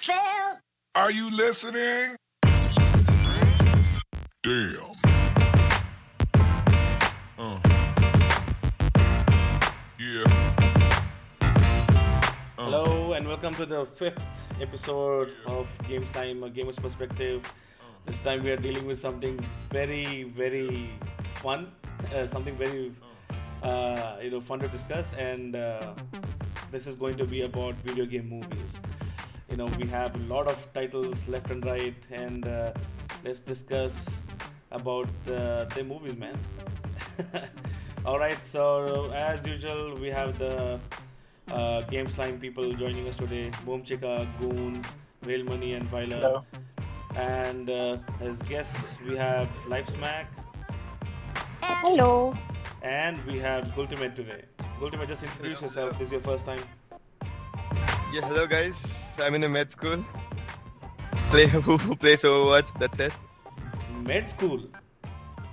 Phil. Are you listening? Damn. Yeah. Hello and welcome to the 5th episode of GameSlime, a gamer's perspective. This time we are dealing with something very, very fun, something very, fun to discuss, and this is going to be about video game movies. We have a lot of titles left and right, and let's discuss about the movies, man. Alright, so as usual, we have the GameSlime people joining us today. Boomchika, Goon, Rail Money, and Viola. Hello. And as guests, we have LifeSmack. Hello. And we have Gultimate today. Gultimate, just introduce yourself. This is your first time. Yeah, hello guys. I'm in the med school. Who plays Overwatch? That's it. Med school.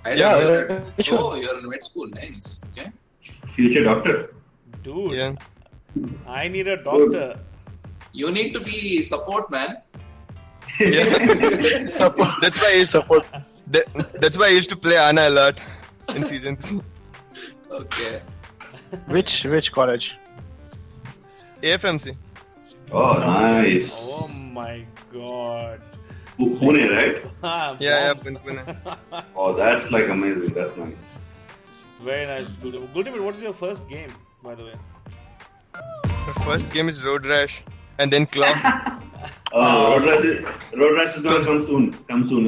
I Yeah, don't know. sure. Oh, you're in med school. Nice. Okay. Future doctor. Dude, Yeah. I need a doctor. You need to be support, man. Yeah. That's why I used Support. that's why I used to play Ana a lot in season 3. Okay. Which college? AFMC. Oh, nice. Oh my god. Pune, right? Yeah, Bombs. Pune. Oh, that's like amazing. That's nice. Very nice. Gultimate, what is your first game, by the way? The first game is Road Rash, and then Claw. Road Rash is gonna come soon.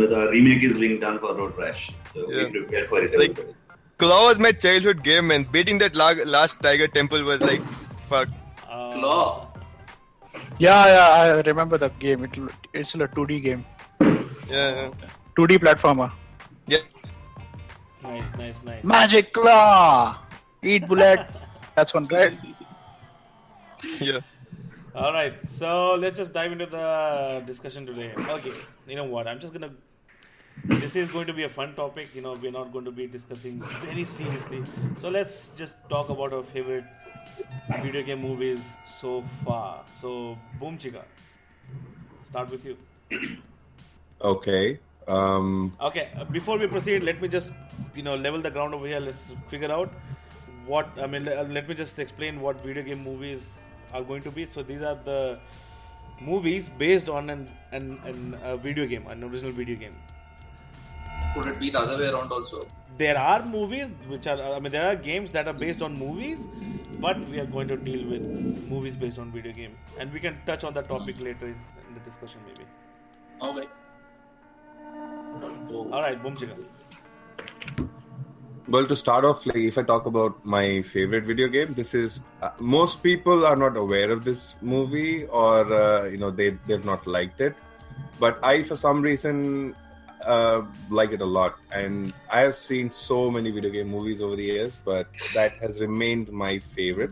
The remake is being done for Road Rash, so Yeah. we prepare for it. Like- everybody. Claw was my childhood game, and beating that last Tiger Temple was like, fuck. Claw. Yeah, I remember the game. It's a 2D game. Yeah. 2D platformer. Yeah. Nice. Magic Claw! Eat bullet. That's one, right? Yeah. Alright, so let's just dive into the discussion today. Okay, you know what? This is going to be a fun topic. We're not going to be discussing very seriously. So let's just talk about our favorite video game movies so far. So, Boomchika, start with you. Okay. Okay, before we proceed, let me just level the ground over here. Let's figure out let me just explain what video game movies are going to be. So these are the movies based on a video game, an original video game. Could it be the other way around also? There are movies there are games that are based on movies, but we are going to deal with movies based on video game, and we can touch on that topic later in the discussion maybe. Okay. Alright, Boomchika. Well, to start off, like if I talk about my favorite video game, this is most people are not aware of this movie, or they've not liked it, but I for some reason like it a lot, and I have seen so many video game movies over the years, but that has remained my favorite.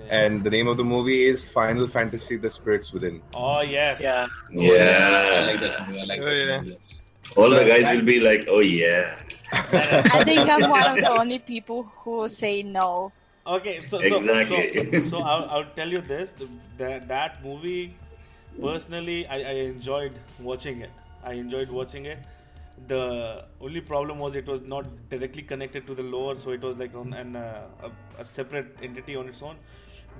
Okay. And the name of the movie is Final Fantasy: The Spirits Within. Oh yes. Yeah. I like that movie. Oh, yeah. Yes. All the guys will be like, "Oh yeah." I think I'm one of the only people who say no. Okay, so Exactly. so I'll tell you this: that movie, personally, I enjoyed watching it. The only problem was it was not directly connected to the lore, so it was like on a separate entity on its own.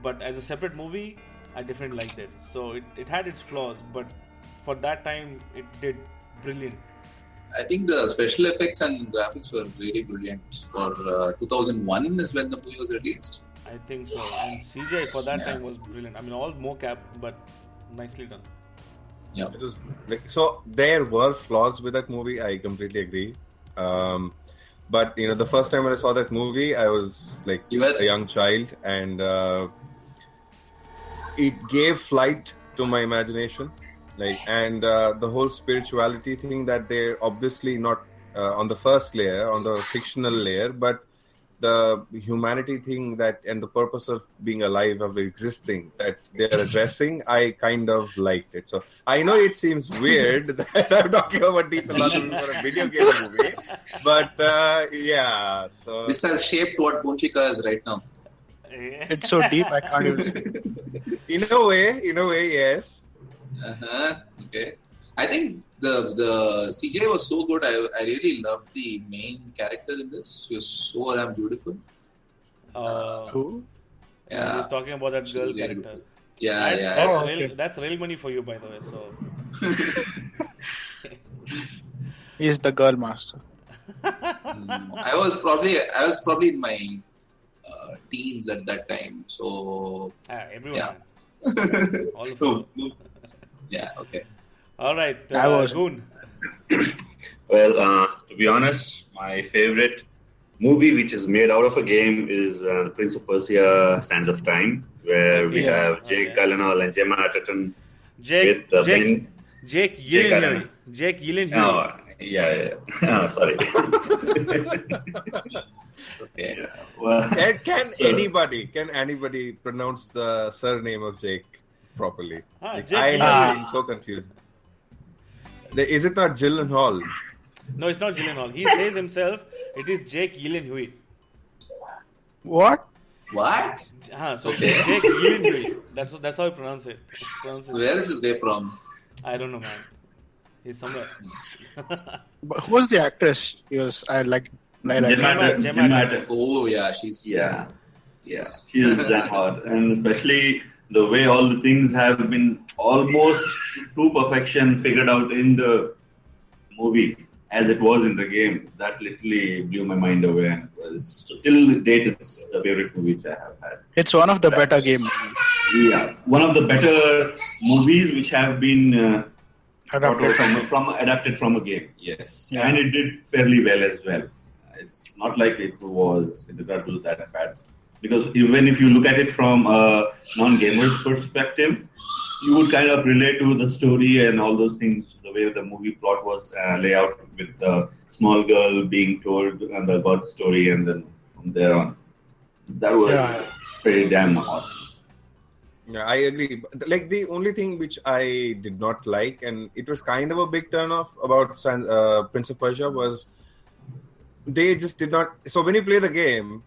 But as a separate movie, I definitely liked it. So it had its flaws, but for that time, it did brilliant. I think the special effects and graphics were really brilliant. For 2001 is when the movie was released. I think so. And CGI for that Yeah. time was brilliant. All mocap, but nicely done. Yeah. It was so there were flaws with that movie. I completely agree. But the first time when I saw that movie, I was like You were- a young child, and it gave flight to my imagination. And the whole spirituality thing that they're obviously not on the first layer, on the fictional layer, but the humanity thing and the purpose of being alive, of existing, that they're addressing, I kind of liked it. So I know it seems weird that I'm talking about deep philosophy for a video game movie, but yeah. So This has shaped what Boomchika is right now. It's so deep, I can't even see. in a way, yes. Okay. I think the CGI was so good. I really loved the main character in this. She was so damn beautiful. Who? Yeah. He's talking about that She girl was very character. beautiful. Yeah, That- yeah. That's, Oh, real, okay. that's real money for you, by the way. So He's the girl master. I was probably in my teens at that time. So everyone. Yeah. All of them. yeah, okay. All right, I was- Goon. Well, to be honest, my favorite movie which is made out of a game is The Prince of Persia: Sands of Time, where we Yeah. have Jake Okay. Gyllenhaal and Gemma Arterton Jake with Jake Jake Gyllenhaal. Gyllenhaal. Jake Gyllenhaal. Oh, yeah. Oh, sorry. Okay. Yeah. Well, Can So- anybody pronounce the surname of Jake properly? Jake I Gyllenhaal. have been so confused. Is it not Gyllenhaal? No, it's not Gyllenhaal. He says himself, it is Jake Gyllenhaal. What? What? So Okay. Jake Gyllenhaal. That's how I pronounce it. Where is this guy from? I don't know, man. He's somewhere. But who was the actress? I like. Gemma Gemma Arterton. Oh yeah, she's Yeah. yes. She is that hot, and especially the way all the things have been almost to perfection figured out in the movie as it was in the game. That literally blew my mind away, and till date, it's the favorite movie which I have had. It's one of the better game Yeah, one of the better movies which have been adapted from. adapted from a game. Yes, Yeah. and it did fairly well as well. It's not like it did not do that bad. Because even if you look at it from a non-gamer's perspective, you would kind of relate to the story and all those things, the way the movie plot was laid out with the small girl being told the God story, and then from there on. That was pretty damn awesome. Yeah, I agree. But, like, the only thing which I did not like, and it was kind of a big turn off about Prince of Persia, was they just did not. So when you play the game,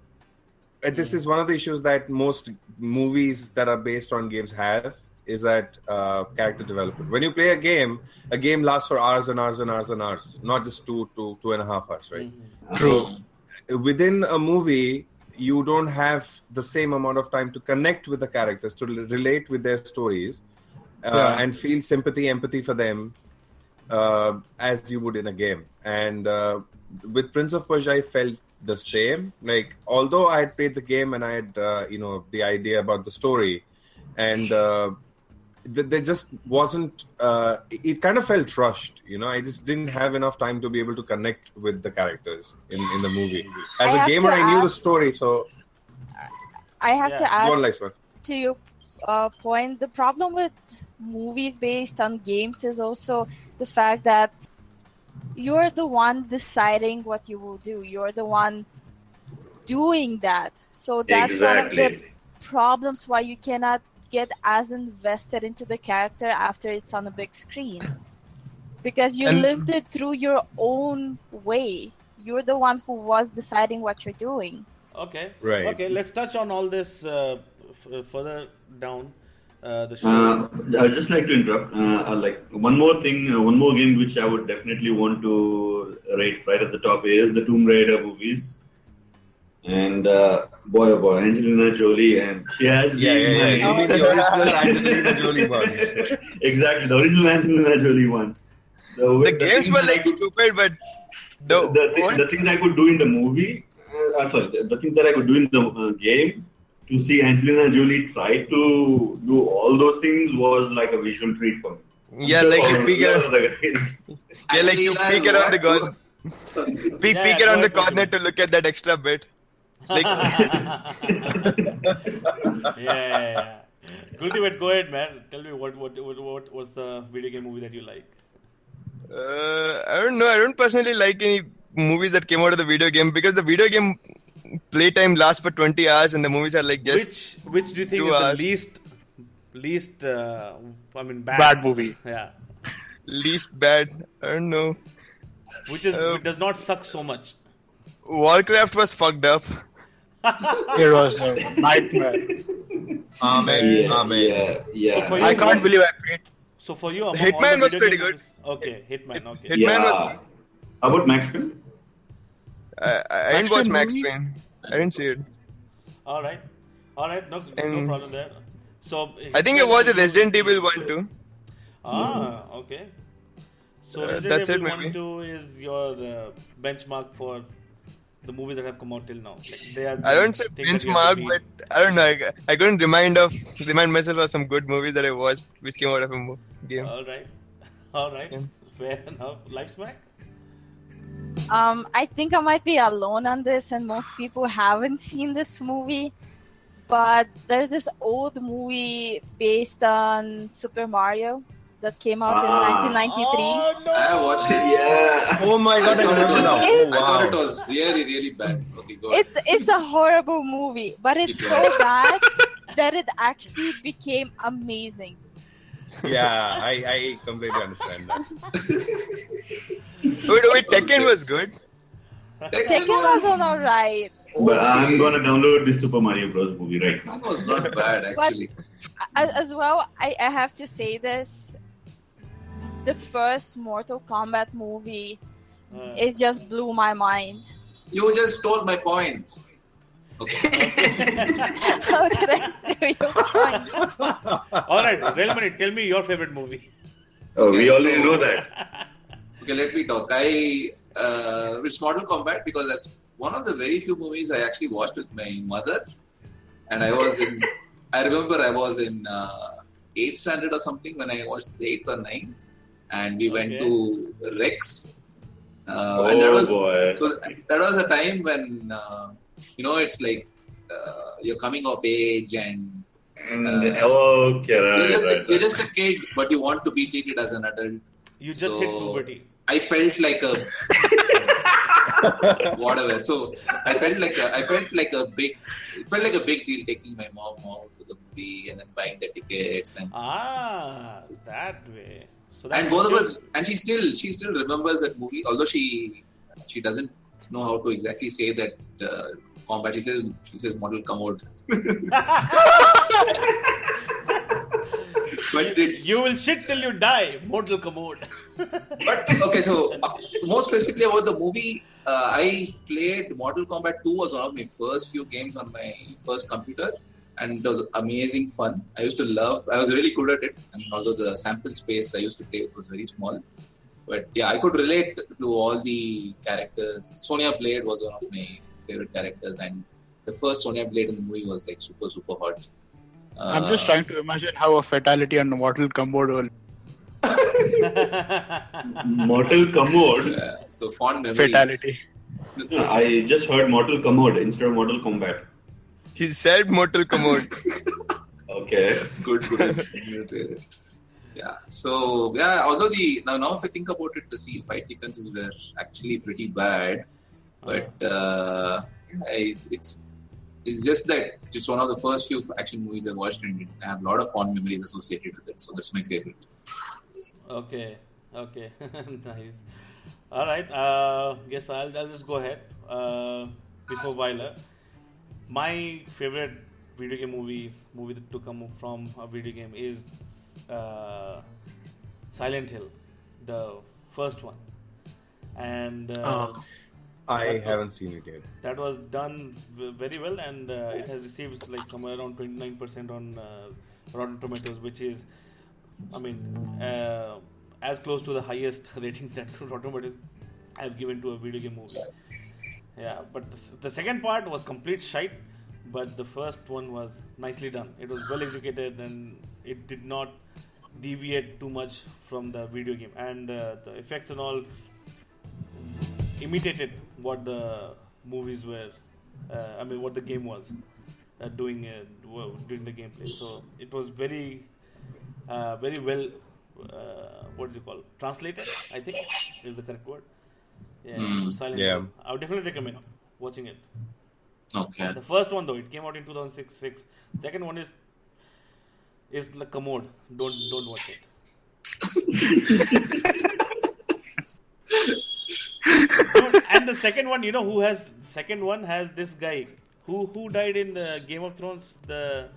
this is one of the issues that most movies that are based on games have, is that character development. When you play a game lasts for hours and hours and hours and hours, not just 2.5 hours, right? True. So within a movie, you don't have the same amount of time to connect with the characters, to relate with their stories, and feel sympathy, empathy for them as you would in a game. And with Prince of Persia, I felt the same. Like, although I had played the game and I had, the idea about the story, and there just wasn't. It kind of felt rushed. I just didn't have enough time to be able to connect with the characters in the movie. As I a have gamer, to I knew the ask- story, so I have to Yeah. add go on, Laxman. to your point. The problem with movies based on games is also the fact that you're the one deciding what you will do. You're the one doing that. So that's one of the Exactly. problems why you cannot get as invested into the character after it's on a big screen. Because you And- lived it through your own way. You're the one who was deciding what you're doing. Okay. Right. Okay, let's touch on all this further down the show. I'd just like to interrupt. One more thing, one more game which I would definitely want to rate right at the top is the Tomb Raider movies. And boy, oh boy, Angelina Jolie, and she has Yeah. been You mean the original Angelina Jolie ones? exactly, the original Angelina Jolie ones. The games were like stupid, but the things I could do in the movie, the things that I could do in the game, to see Angelina Jolie try to do all those things was like a visual treat for me. yeah, like you For peek a lot around, of the guys. yeah, like you Angelina peek is around the what? corner, peek Yeah, around go the ahead, corner to look at that extra bit. Like, yeah. Cultivate, go ahead, man. Tell me what was the video game movie that you like? I don't know. I don't personally like any movies that came out of the video game, because the video game playtime lasts for 20 hours and the movies are like just Which do you think 2 is hours. the least bad? Bad movie. Yeah. least bad. I don't know. Which does not suck so much. Warcraft was fucked up. It was a nightmare. Amen. Amen. Yeah. So for you, I can't believe I paid. So for you, among Hitman all the was video pretty game good. movies, okay, Hitman, okay. Hitman Yeah. was. How about Max Payne? I didn't Max watch Payne Max movie? Payne. I didn't see it. All right, no And problem there. So I think Hitman it was a is Resident the- Evil 1 too. Okay. So Resident That's it, Evil 1, maybe. 2 is your benchmark for the movies that have come out till now. Like they are. I don't say the thing that you have to benchmark, beat. but I don't know. I couldn't remind myself of some good movies that I watched which came out of a game. All right, Yeah. fair enough. Life smack. I think I might be alone on this, and most people haven't seen this movie. But there's this old movie based on Super Mario that came out in 1993. Oh no! I watched it. Yeah. Oh my god, I I thought it remember was. now. Oh, I thought it wow. was really, really bad. Okay, go ahead. It's a horrible movie, but it's It so was. bad that it actually became amazing. Yeah, I completely understand that. Wait, Tekken was good. Tekken was alright. But I'm gonna download this Super Mario Bros. Movie right now. That was not bad actually. As well, I have to say this. The first Mortal Kombat movie, it just blew my mind. You just stole my point. Okay. How did I steal your point? All right, Railmani, tell me your favorite movie. Oh, we Okay, already so- know that. Okay, let me talk. It's Mortal Kombat because that's one of the very few movies I actually watched with my mother. And I remember I was in 8th standard or something when I watched the 8th or 9th. And we went Okay. to Rex. And that Oh was, boy. so that was a time when, it's like you're coming of age and Okay, right. you're just a kid, but you want to be treated as an adult. You just hit puberty. I felt like a whatever. So I felt like a big deal taking my mom out to the movie and then buying the tickets and That way. So and both of us and she still remembers that movie, although she doesn't know how to exactly say that combat. She says model commode. But it's You will shit till you die. Mortal Commode. But okay, so more specifically about the movie, I played Mortal Kombat 2 was one of my first few games on my first computer, and it was amazing fun. I was really good at it. I mean, although the sample space I used to play with was very small, but yeah, I could relate to all the characters. Sonya Blade was one of my favorite characters, and the first Sonya Blade in the movie was like super, super hot. I'm just trying to imagine how a fatality on Mortal Kombat will. Mortal Commode. So fond memories. Fatality. No, I just heard Mortal Commode instead of Mortal Kombat. He said Mortal Kombat. Okay. Good. Yeah. So yeah, although now if I think about it, the fight sequences were actually pretty bad, but it's just that it's one of the first few action movies I watched, and I have a lot of fond memories associated with it. So that's my favorite. Okay. Nice. All right. Guess I'll just go ahead. Before Weiler, my favorite video game movie to come from a video game is Silent Hill, the first one, and I haven't seen it yet. that was done very well, and it has received like somewhere around 29% on Rotten Tomatoes, which is, I mean, as close to the highest rating that Rotten Tomatoes have given to a video game movie. Yeah, but the second part was complete shite, but the first one was nicely done. It was well executed, and it did not deviate too much from the video game, and the effects and all imitated what the movies were. What the game was doing during the gameplay. So it was very well. What do you call it? Translated? I think is the correct word. Yeah. So Silent Yeah. Hill. I would definitely recommend watching it. Okay. The first one though, it came out in 2006. Second one is like commode. Don't watch it. Dude, and the second one, second one has this guy who died in the Game of Thrones, the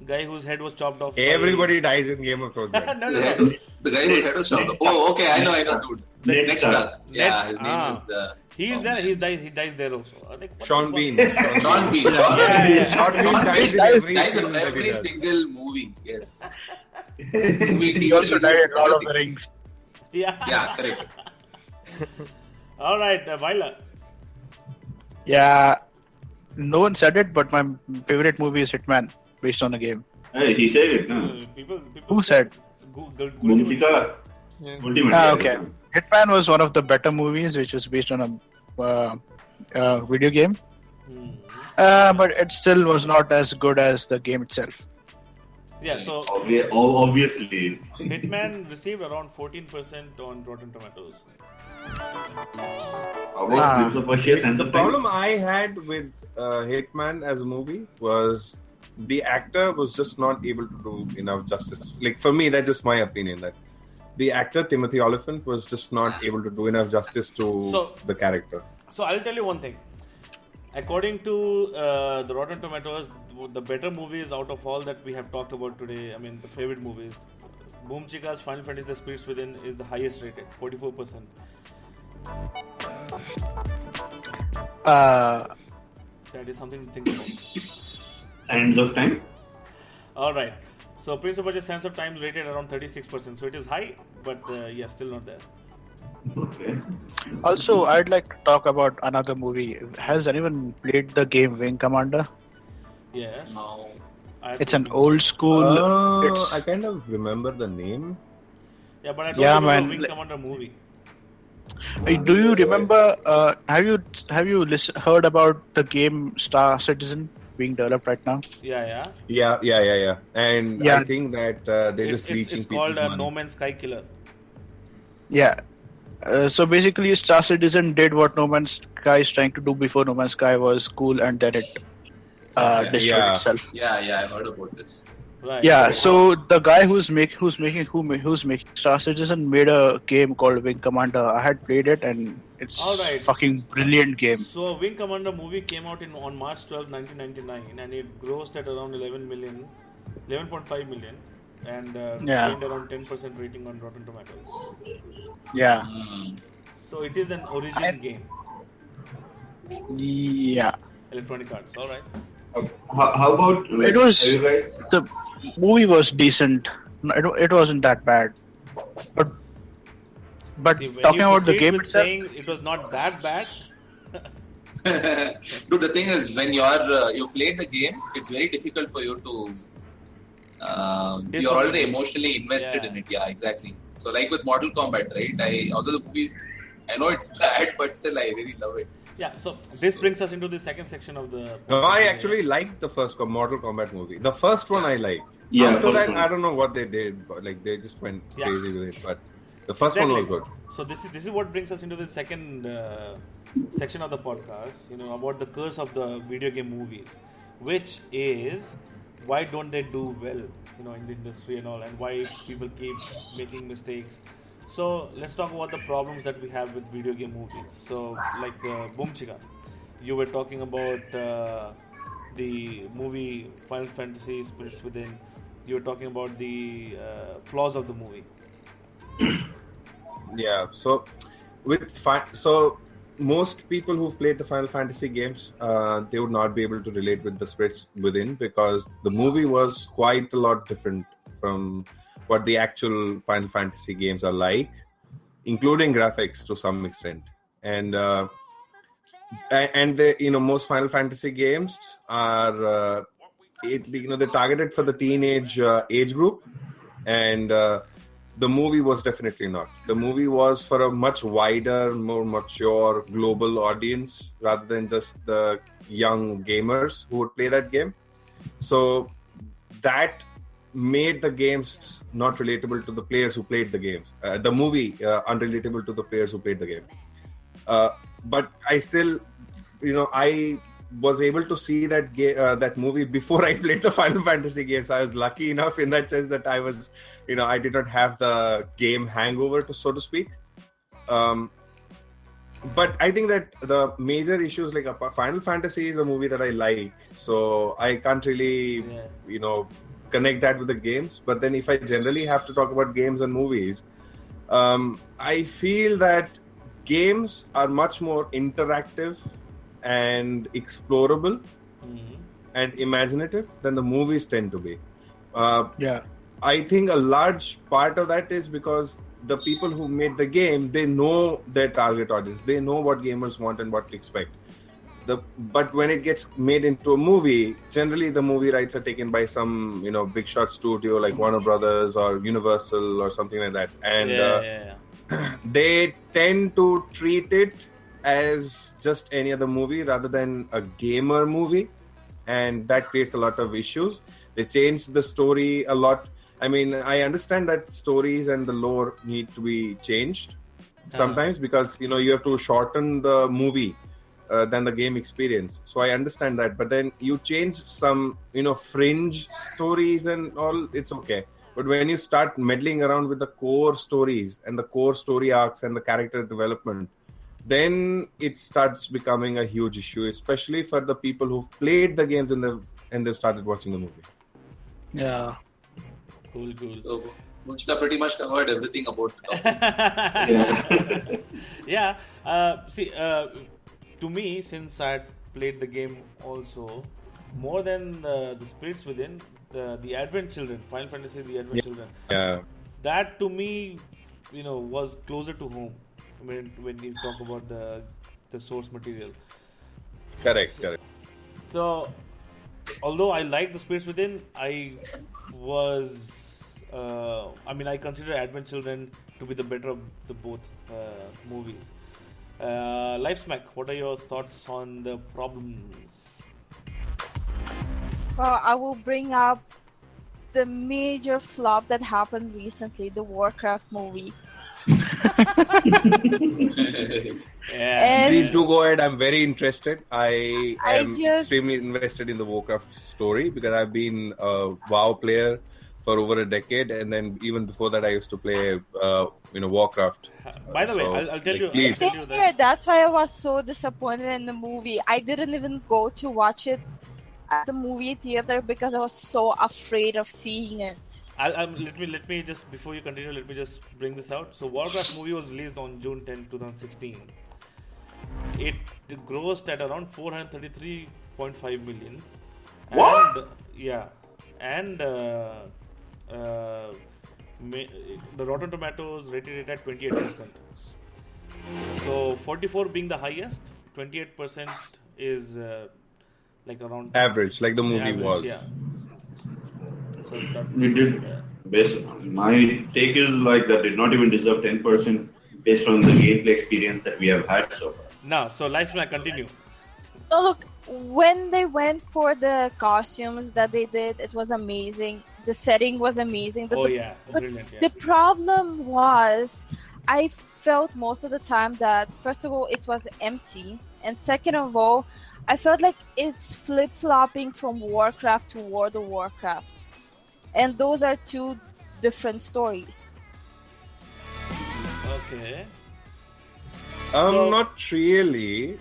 Guy whose head was chopped off. Everybody dies in Game of Thrones. No, Right? no, The, no. head, the guy whose head was chopped off. Oh, okay, I know, dude. Ned Next Stark. Stark. Yeah, Ned- his name is. He's oh, there. man. He dies there also. Like, what Sean the Bean. fuck? Sean Bean. Sean Bean Sean dies Bean in dies in film that he every does. single movie. Yes. Movie, He TV also died series, in Lord of everything. the Rings. Yeah. Yeah, correct. All right, Viola. Yeah, no one said it, but my favorite movie is Hitman, based on a game. Hey, he said it. No? People Who said? Mumtika. Ultimate. Okay. Hitman was one of the better movies, which was based on a video game. But it still was not as good as the game itself. Yeah, so Obviously. Hitman received around 14% on Rotten Tomatoes. How about Prince of Persia, Sands The of Time? problem I had with Hitman as a movie was the actor was just not able to do enough justice. Like for me, that's just my opinion. That the actor Timothy Olyphant was just not able to do enough justice to the character. So I'll tell you one thing. According to the Rotten Tomatoes, the better movies out of all that we have talked about today, I mean the favorite movies, Boom Chika's Final Fantasy The Spirits Within is the highest rated, 44%. That is something to think about. Sands of Time? Alright. So Prince of Persia Sands of Time rated around 36%. So it is high, but yeah, still not there. Okay. Also, I'd like to talk about another movie. Has anyone played the game Wing Commander? Yes. No. It's an old school. I kind of remember the name. Yeah, but I don't Yeah, remember man. Wing Commander movie. Do you remember? Have you heard about the game Star Citizen being developed right now? Yeah. Yeah. And Yeah. I think that they're just reaching It's people's called money. No Man's Sky Killer. Yeah. So basically, Star Citizen did what No Man's Sky is trying to do before No Man's Sky was cool, and then it destroyed Yeah. itself. Yeah, I've heard about this. Right. Yeah. So the guy who's making Star Citizen made a game called Wing Commander. I had played it, and it's Alright. fucking brilliant game. So Wing Commander movie came out on March 12, 1999, and it grossed at around 11.5 million, and Yeah. gained around 10% rating on Rotten Tomatoes. Yeah. So it is an origin game, Yeah. Electronic Arts. All right. How about... It was Have you guys... the movie was decent. No, it wasn't that bad. But See, when talking you about the proceed game with itself, saying it was not that bad. Dude, the thing is, when you played the game, it's very difficult for you to. You're already emotionally invested in it. Yeah, exactly. So, like with Mortal Kombat, right? Although the movie, I know it's bad, but still, I really love it. Yeah. So this brings us into the second section of the. No, I actually liked the first Mortal Kombat movie. The first one I liked. Yeah, After first that, one. I don't know what they did. But, like they just went Yeah. crazy with it. But the first one was good. So this is what brings us into the second section of the podcast. You know, about the curse of the video game movies, which is why don't they do well? You know, in the industry and all, and why people keep making mistakes. So let's talk about the problems that we have with video game movies. So like Boom Chika, you were talking about the movie Final Fantasy Spirits Within. You were talking about the flaws of the movie. Yeah. So most people who've played the Final Fantasy games, they would not be able to relate with the Spirits Within because the movie was quite a lot different from what the actual Final Fantasy games are like, including graphics to some extent. And most Final Fantasy games are they're targeted for the teenage age group, and the movie was definitely not. The movie was for a much wider, more mature global audience rather than just the young gamers who would play that game. So that made the games not relatable to the players who played the games. The movie unrelatable to the players who played the game. But I still, I was able to see that movie before I played the Final Fantasy games. I was lucky enough in that sense that I was, I did not have the game hangover, so to speak. But I think that the major issues, like Final Fantasy is a movie that I like, so I can't really, connect that with the games. But then if I generally have to talk about games and movies, I feel that games are much more interactive and explorable and imaginative than the movies tend to be. I think a large part of that is because the people who made the game, they know their target audience. They know what gamers want and what to expect. But when it gets made into a movie, generally the movie rights are taken by some, big shot studio like Warner Brothers or Universal or something like that. And they tend to treat it as just any other movie rather than a gamer movie. And that creates a lot of issues. They change the story a lot. I mean, I understand that stories and the lore need to be changed sometimes because, you have to shorten the movie than the game experience. So I understand that. But then you change some, fringe stories and all, it's okay. But when you start meddling around with the core stories and the core story arcs and the character development, then it starts becoming a huge issue, especially for the people who've played the games and they've started watching the movie. Yeah. Cool. So, Munchika pretty much covered everything about the topic. To me, since I had played the game also, more than the Spirits Within, the Advent Children, Final Fantasy, the Advent Children. Yeah. That to me, was closer to home when you talk about the source material. Correct. So, although I like the Spirits Within, I consider Advent Children to be the better of the both movies. Life Smack, what are your thoughts on the problems? Well, I will bring up the major flop that happened recently, the Warcraft movie. Please do go ahead. I'm very interested. I am extremely invested in the Warcraft story because I've been a WoW player for over a decade, and then even before that, I used to play, Warcraft. By the way, I'll tell you. Please. That's why I was so disappointed in the movie. I didn't even go to watch it at the movie theater because I was so afraid of seeing it. Let me just, before you continue, let me just bring this out. So, Warcraft movie was released on June 10, 2016. It grossed at around 433.5 million. What? And the Rotten Tomatoes rated it at 28%. So 44 being the highest, 28% is like around average, like the movie average, was. Yeah. So that's, We did. My take is like that did not even deserve 10% based on the gameplay experience that we have had so far. Now, so Life Smack, continue. No, look, when they went for the costumes that they did, it was amazing. The setting was amazing. Brilliant. Yeah. The problem was, I felt most of the time that, first of all, it was empty. And second of all, I felt like it's flip-flopping from Warcraft to World of Warcraft. And those are two different stories. Okay. Not really.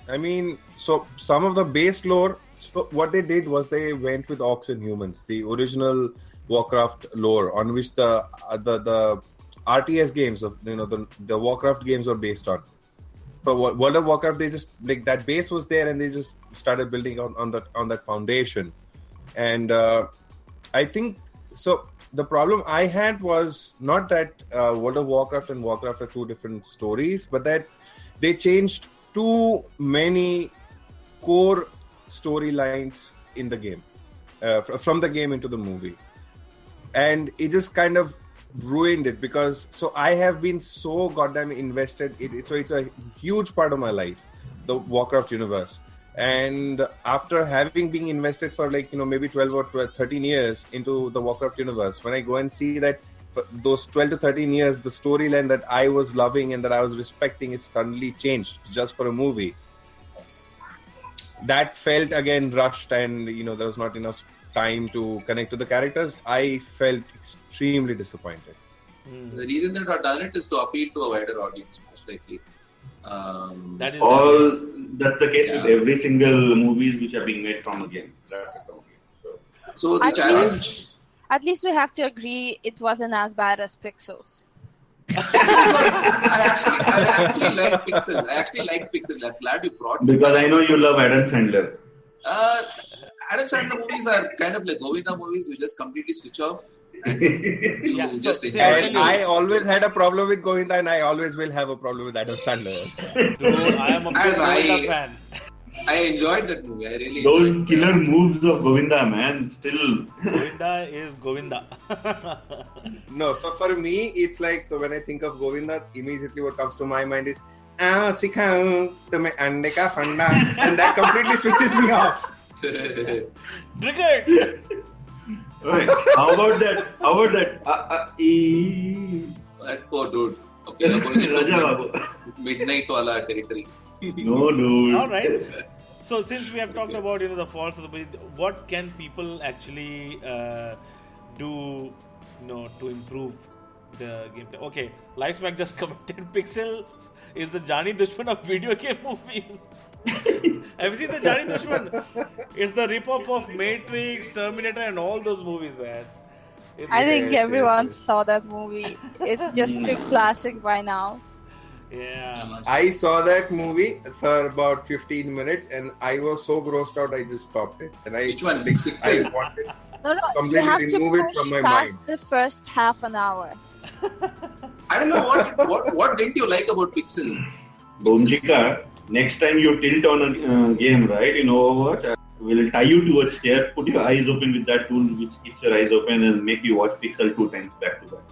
I mean, so some of the base lore, so what they did was they went with orcs and humans, the original Warcraft lore on which the RTS games of the Warcraft games were based on. For World of Warcraft, they just like that base was there and they just started building on that foundation. And I think so. The problem I had was not that World of Warcraft and Warcraft are two different stories, but that they changed too many core storylines in the game, from the game into the movie. And it just kind of ruined it because I have been so goddamn invested in it. So it's a huge part of my life, the Warcraft universe. And after having been invested for maybe 12 or 13 years into the Warcraft universe, when I go and see that for those 12 to 13 years, the storyline that I was loving and that I was respecting is suddenly changed just for a movie, that felt again rushed and there was not enough time to connect to the characters. I felt extremely disappointed. The reason they're not done it is to appeal to a wider audience, most likely. That's the case with every single movies which are being made from a game. So the challenge At least we have to agree it wasn't as bad as Pixels. I actually like Pixel. I actually like Pixel. I'm glad you brought it Because up. I know you love Adam Sandler. Adam Sandler movies are kind of like Govinda movies. You just completely switch off and you Yeah, so- just see, enjoy I'll it. tell you- I always had a problem with Govinda, and I always will have a problem with Adam Sandler. Dude, I am a big And Govinda fan. I enjoyed that movie. I really Those enjoyed killer moves of Govinda, man, still. Govinda is Govinda. No, so for me, it's like, so when I think of Govinda, immediately what comes to my mind is, sikhao tumhe ande ka fanda, and that completely switches me off. it. Triggered! Right. How about that? Oh, dude. Okay, you're going Raja into Babu. midnight wala territory. No, dude. All right. So since we have talked about the faults of the movie, what can people actually do, to improve the gameplay? Okay, Livesmack just commented, Pixel is the Jani Dushman of video game movies. Have you seen the Jani Dushman? It's the rip-off of Matrix, Terminator, and all those movies, man. I think Yes, everyone yes. saw that movie. It's just too classic by now. Yeah. I saw that movie for about 15 minutes, and I was so grossed out, I just stopped it. And Which one? I Pixel? wanted No, you completely have to remove it push from my past mind. the first half an hour. I don't know what didn't you like about Pixel? Bomjika, next time you tilt on a game, right, in Overwatch, we'll tie you to a chair, put your eyes open with that tool which keeps your eyes open and make you watch Pixel 2 times back to back.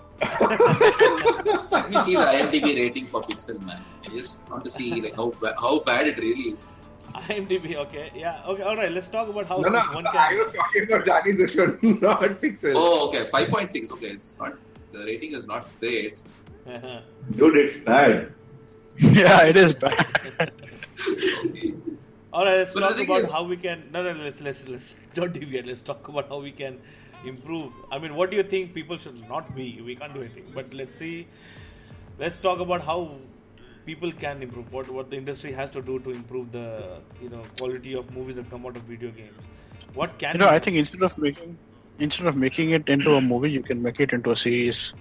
Let me see the IMDb rating for Pixel, man. I just want to see like how bad it really is. IMDb, okay. Yeah, okay, alright. Let's talk about how No, one can. I was talking about Jani Dushman, not Pixel. Oh, okay, 5.6. Okay, it's not. The rating is not great. Dude, it's bad. Yeah, it is bad. Okay. Alright, let's But the talk thing about is- how we can. No, let's don't deviate. Let's talk about how we can improve. I mean, what do you think people should not be? We can't do anything. But let's see. Let's talk about how people can improve. What the industry has to do to improve the quality of movies that come out of video games. What can I think instead of making it into a movie, you can make it into a series.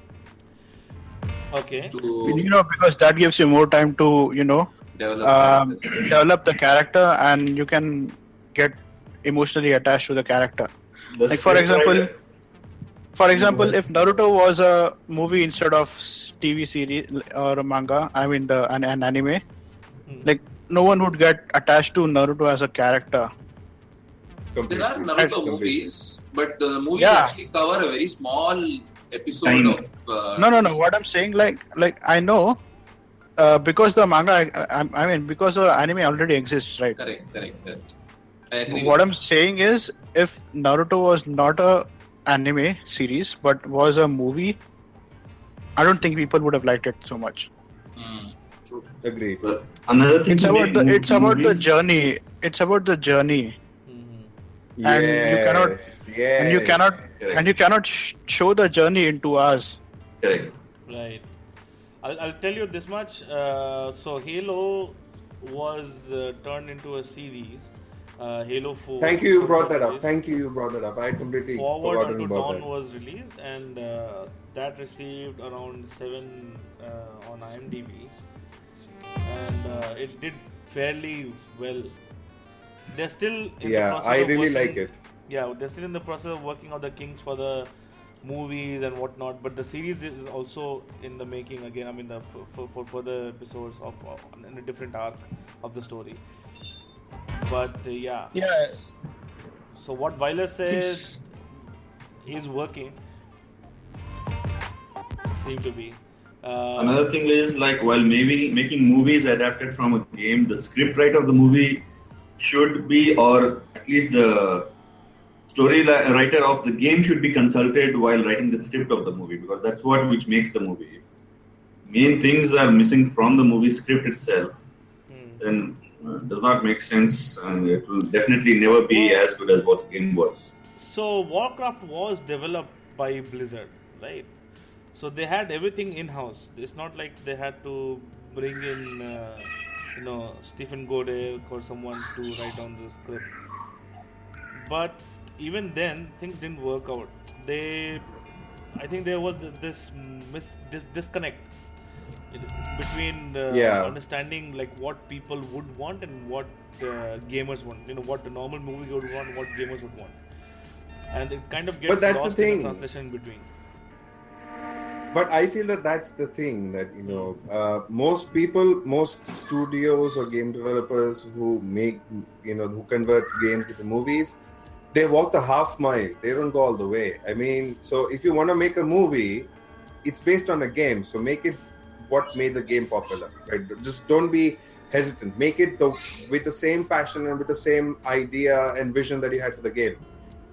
Okay. To Because that gives you more time to develop characters. develop the character, and you can get emotionally attached to the character. The Like for scriptwriter- example, if Naruto was a movie instead of TV series or a manga, I mean an anime, like no one would get attached to Naruto as a character. There are Completely. Naruto Completely. movies, but the movies Yeah. actually cover a very small episode Tiny. of. No. What I'm saying, like I know, because the manga, I mean, because the anime already exists, right? Correct. I agree. What I'm saying is, if Naruto was not a anime series but was a movie, I don't think people would have liked it so much. True. Agreed. But another thing It's to about make the movies- journey. It's about the journey, And you cannot- Yes. and you cannot show the journey into us. Correct. Right. I'll tell you this much. So Halo was turned into a series. Halo 4. Thank you, you brought that up. released. Thank you brought that up. I completely Forward forgotten Unto about Dawn that. was released, and that received around 7 on IMDb, and it did fairly well. They're still in the Yeah, process I of really working, like it. Yeah, they're still in the process of working out the kinks for the movies and whatnot. But the series is also in the making again. I mean, for further episodes of in a different arc of the story. But yeah. Yes. So what Weiler says is working. Seem to be. Another thing is, like, while maybe making movies adapted from a game, the scriptwriter of the movie should be, or at least the story writer of the game should be consulted while writing the script of the movie, because that's what which makes the movie. If main things are missing from the movie script itself, then it does not make sense, and it will definitely never be as good as what the game was. So Warcraft was developed by Blizzard, right? So they had everything in-house. It's not like they had to bring in, Stephen Godek or someone to write down the script. But even then things didn't work out. I think there was this disconnect between understanding like what people would want and what gamers want. What the normal movie would want, what gamers would want, and it kind of gets that's lost the in the thing. translation in between. But I feel that that's the thing that most people, most studios or game developers who make who convert games into movies, they walk the half mile. They don't go all the way. I mean, so if you want to make a movie, it's based on a game, so make it what made the game popular, right? Just don't be hesitant. Make it with the same passion and with the same idea and vision that you had for the game.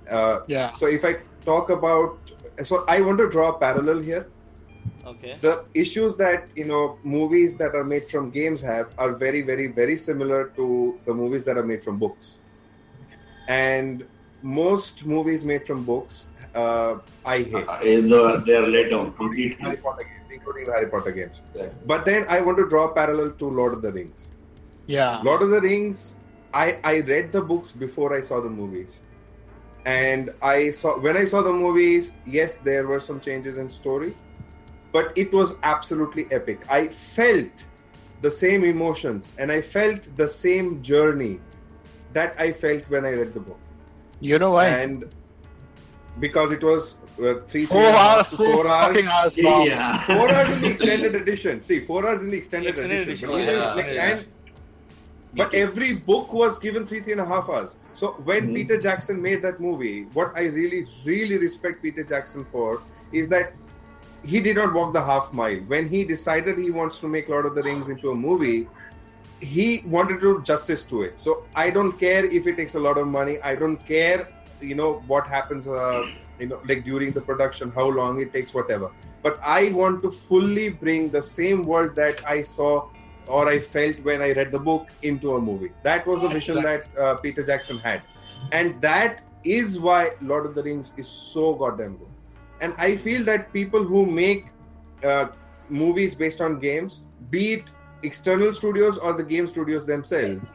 So if I talk about, so I want to draw a parallel here. Okay. The issues that movies that are made from games have are very, very, very similar to the movies that are made from books. And most movies made from books, I hate. They are laid down completely. Harry Potter games, including the Harry Potter games. Yeah. But then I want to draw a parallel to Lord of the Rings. Yeah. Lord of the Rings, I read the books before I saw the movies. And when I saw the movies, yes, there were some changes in story, but it was absolutely epic. I felt the same emotions and I felt the same journey that I felt when I read the book. You know why? And because it was 4 hours. 4 hours. Fucking hours long. Yeah. 4 hours in the extended edition. See, 4 hours in the extended edition. But every book was given 3.5 hours. So when Peter Jackson made that movie, what I really, really respect Peter Jackson for is that he did not walk the half mile. When he decided he wants to make Lord of the Rings into a movie, he wanted to do justice to it. So I don't care if it takes a lot of money. I don't care, what happens, like during the production, how long it takes, whatever. But I want to fully bring the same world that I saw or I felt when I read the book into a movie. That was the vision that Peter Jackson had. And that is why Lord of the Rings is so goddamn good. And I feel that people who make movies based on games, be it external studios or the game studios themselves,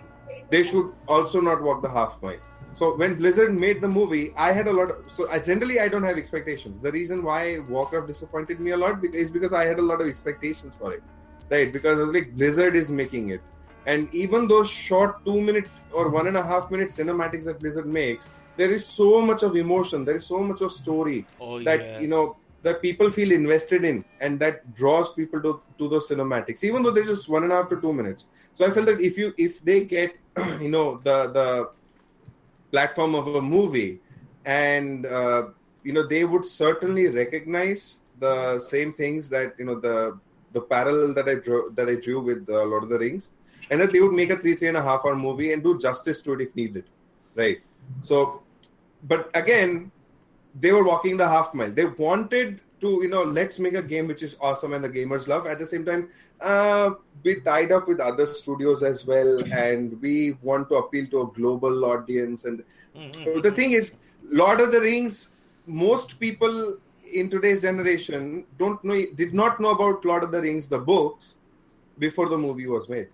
they should also not walk the half mile. So when Blizzard made the movie, I had a lot of... So generally, I don't have expectations. The reason why Warcraft disappointed me a lot is because I had a lot of expectations for it. Right? Because I was like, Blizzard is making it. And even those short 2-minute or 1.5 minute cinematics that Blizzard makes, there is so much of emotion, there is so much of story that, that people feel invested in, and that draws people to those cinematics, even though they're just 1.5 to 2 minutes. So I felt that if they get, the platform of a movie, and, they would certainly recognize the same things that, the parallel that I drew with Lord of the Rings, and that they would make a 3.5 hour movie and do justice to it if needed, right? So, but again, they were walking the half mile. They wanted to, let's make a game which is awesome and the gamers love. At the same time, we tied up with other studios as well, and we want to appeal to a global audience. And the thing is, Lord of the Rings, most people in today's generation did not know about Lord of the Rings, the books, before the movie was made.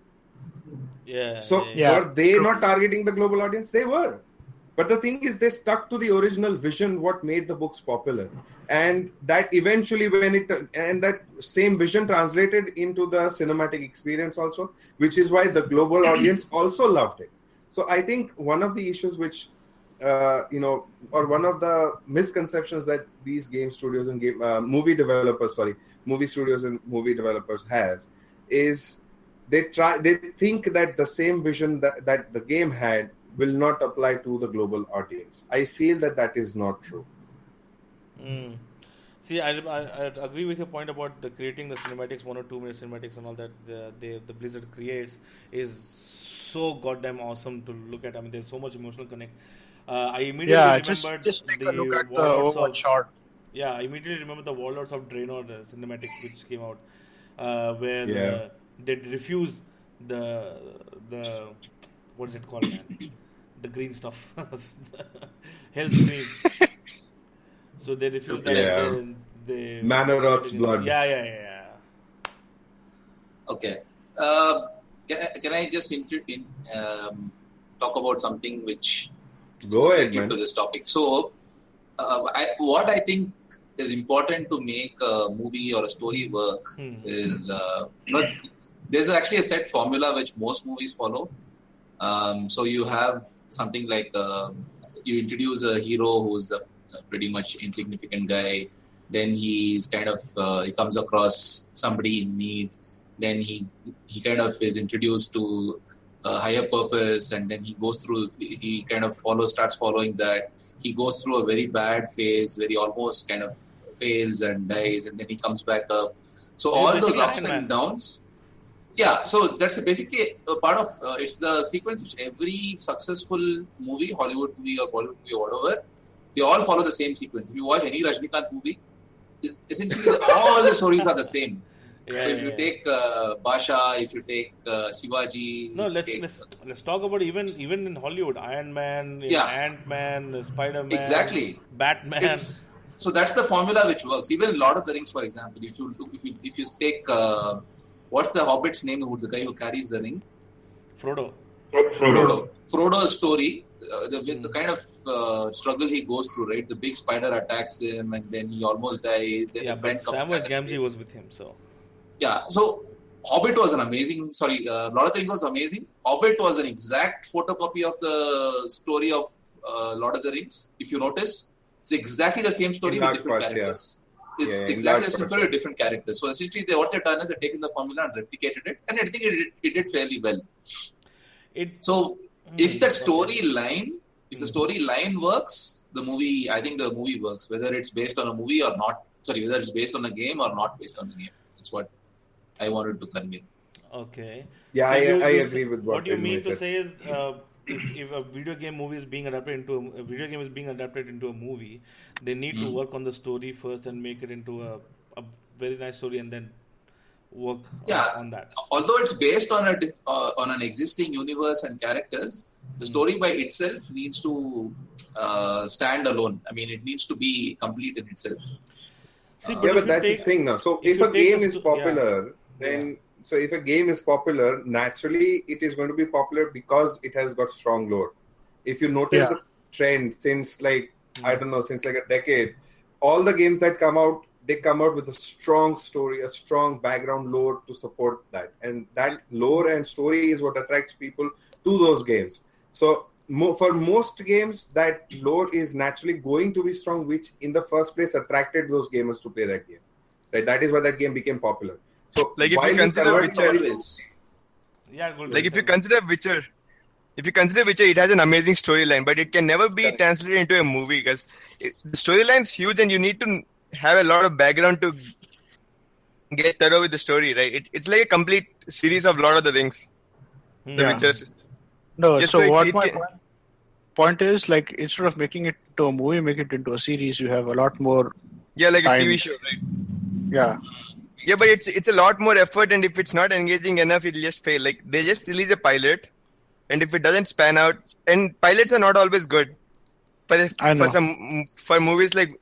Were they not targeting the global audience? They were. But the thing is, they stuck to the original vision, what made the books popular. And that eventually, and that same vision translated into the cinematic experience also, which is why the global audience also loved it. So I think one of the issues which, or one of the misconceptions that these game studios and movie studios and movie developers have is they think that the same vision that the game had will not apply to the global audience. I feel that is not true. See, I agree with your point about the creating the cinematics, 1 or 2 minute cinematics and all that the Blizzard creates is so goddamn awesome to look at. I mean, there's so much emotional connect. I immediately remembered just take a look at the Warlords Overwatch shot. Yeah, I immediately remember the Warlords of Draenor cinematic which came out, where they refuse the what is it called, man? The green stuff, Hell's Green. So they refuse that. Yeah. They Manor Rot's blood. Yeah. Okay. Can I just talk about something which Go ahead, related man. to this topic. So, what I think is important to make a movie or a story work is, there's actually a set formula which most movies follow. So you have something like you introduce a hero who's a pretty much insignificant guy. Then he's kind of he comes across somebody in need. Then he kind of is introduced to a higher purpose, and then he kind of starts following that. He goes through a very bad phase where he almost kind of fails and dies, and then he comes back up. So all those ups and downs. Yeah, so that's basically a part of it's the sequence which every successful movie, Hollywood movie or Bollywood movie or whatever, they all follow the same sequence. If you watch any Rajnikant movie, essentially all the stories are the same. So if you take Basha, if you take Shivaji, let's talk about even in Hollywood, Iron Man, Ant-Man, Spider-Man, exactly, Batman. So that's the formula which works. Even in Lord of the Rings, for example, if you take what's the Hobbit's name? The guy who carries the ring? Frodo. Frodo's story, the kind of struggle he goes through, right? The big spider attacks him, and then he almost dies. Then his friend Samwise Gamgee was with him, so. Yeah, so Hobbit was an amazing. Lord of the Rings was amazing. Hobbit was an exact photocopy of the story of Lord of the Rings. If you notice, it's exactly the same story with different characters. It's exactly the same story with different characters. So essentially, what they've done is they've taken the formula and replicated it, and I think it did fairly well. If the storyline works, I think the movie works. Whether it's based on a movie or not, whether it's based on a game or not based on a game. That's what I wanted to convey. Okay. Yeah, so I agree with what you mean to say is, if a video game movie is being adapted into a movie, they need to work on the story first and make it into a very nice story, and then work on that. Although it's based on an existing universe and characters, the story by itself needs to stand alone. I mean, it needs to be complete in itself. But that's the thing now. So if a game is popular, then if a game is popular, naturally it is going to be popular because it has got strong lore. If you notice the trend since since like a decade, all the games that come out, they come out with a strong story, a strong background lore to support that. And that lore and story is what attracts people to those games. So for most games, that lore is naturally going to be strong, which in the first place attracted those gamers to play that game. Right? That is why that game became popular. So, like if you consider Witcher, if you consider Witcher, it has an amazing storyline, but it can never be translated into a movie because the storyline is huge, and you need to have a lot of background to get thorough with the story. Right? It's like a complete series of Lord of the Rings. The Witchers. No, my point is, like, instead of making it to a movie, make it into a series. You have a lot more. Yeah, like time. A TV show, right? Yeah. Yeah, but it's a lot more effort, and if it's not engaging enough, it'll just fail. Like, they just release a pilot, and if it doesn't span out, and pilots are not always good. But for movies like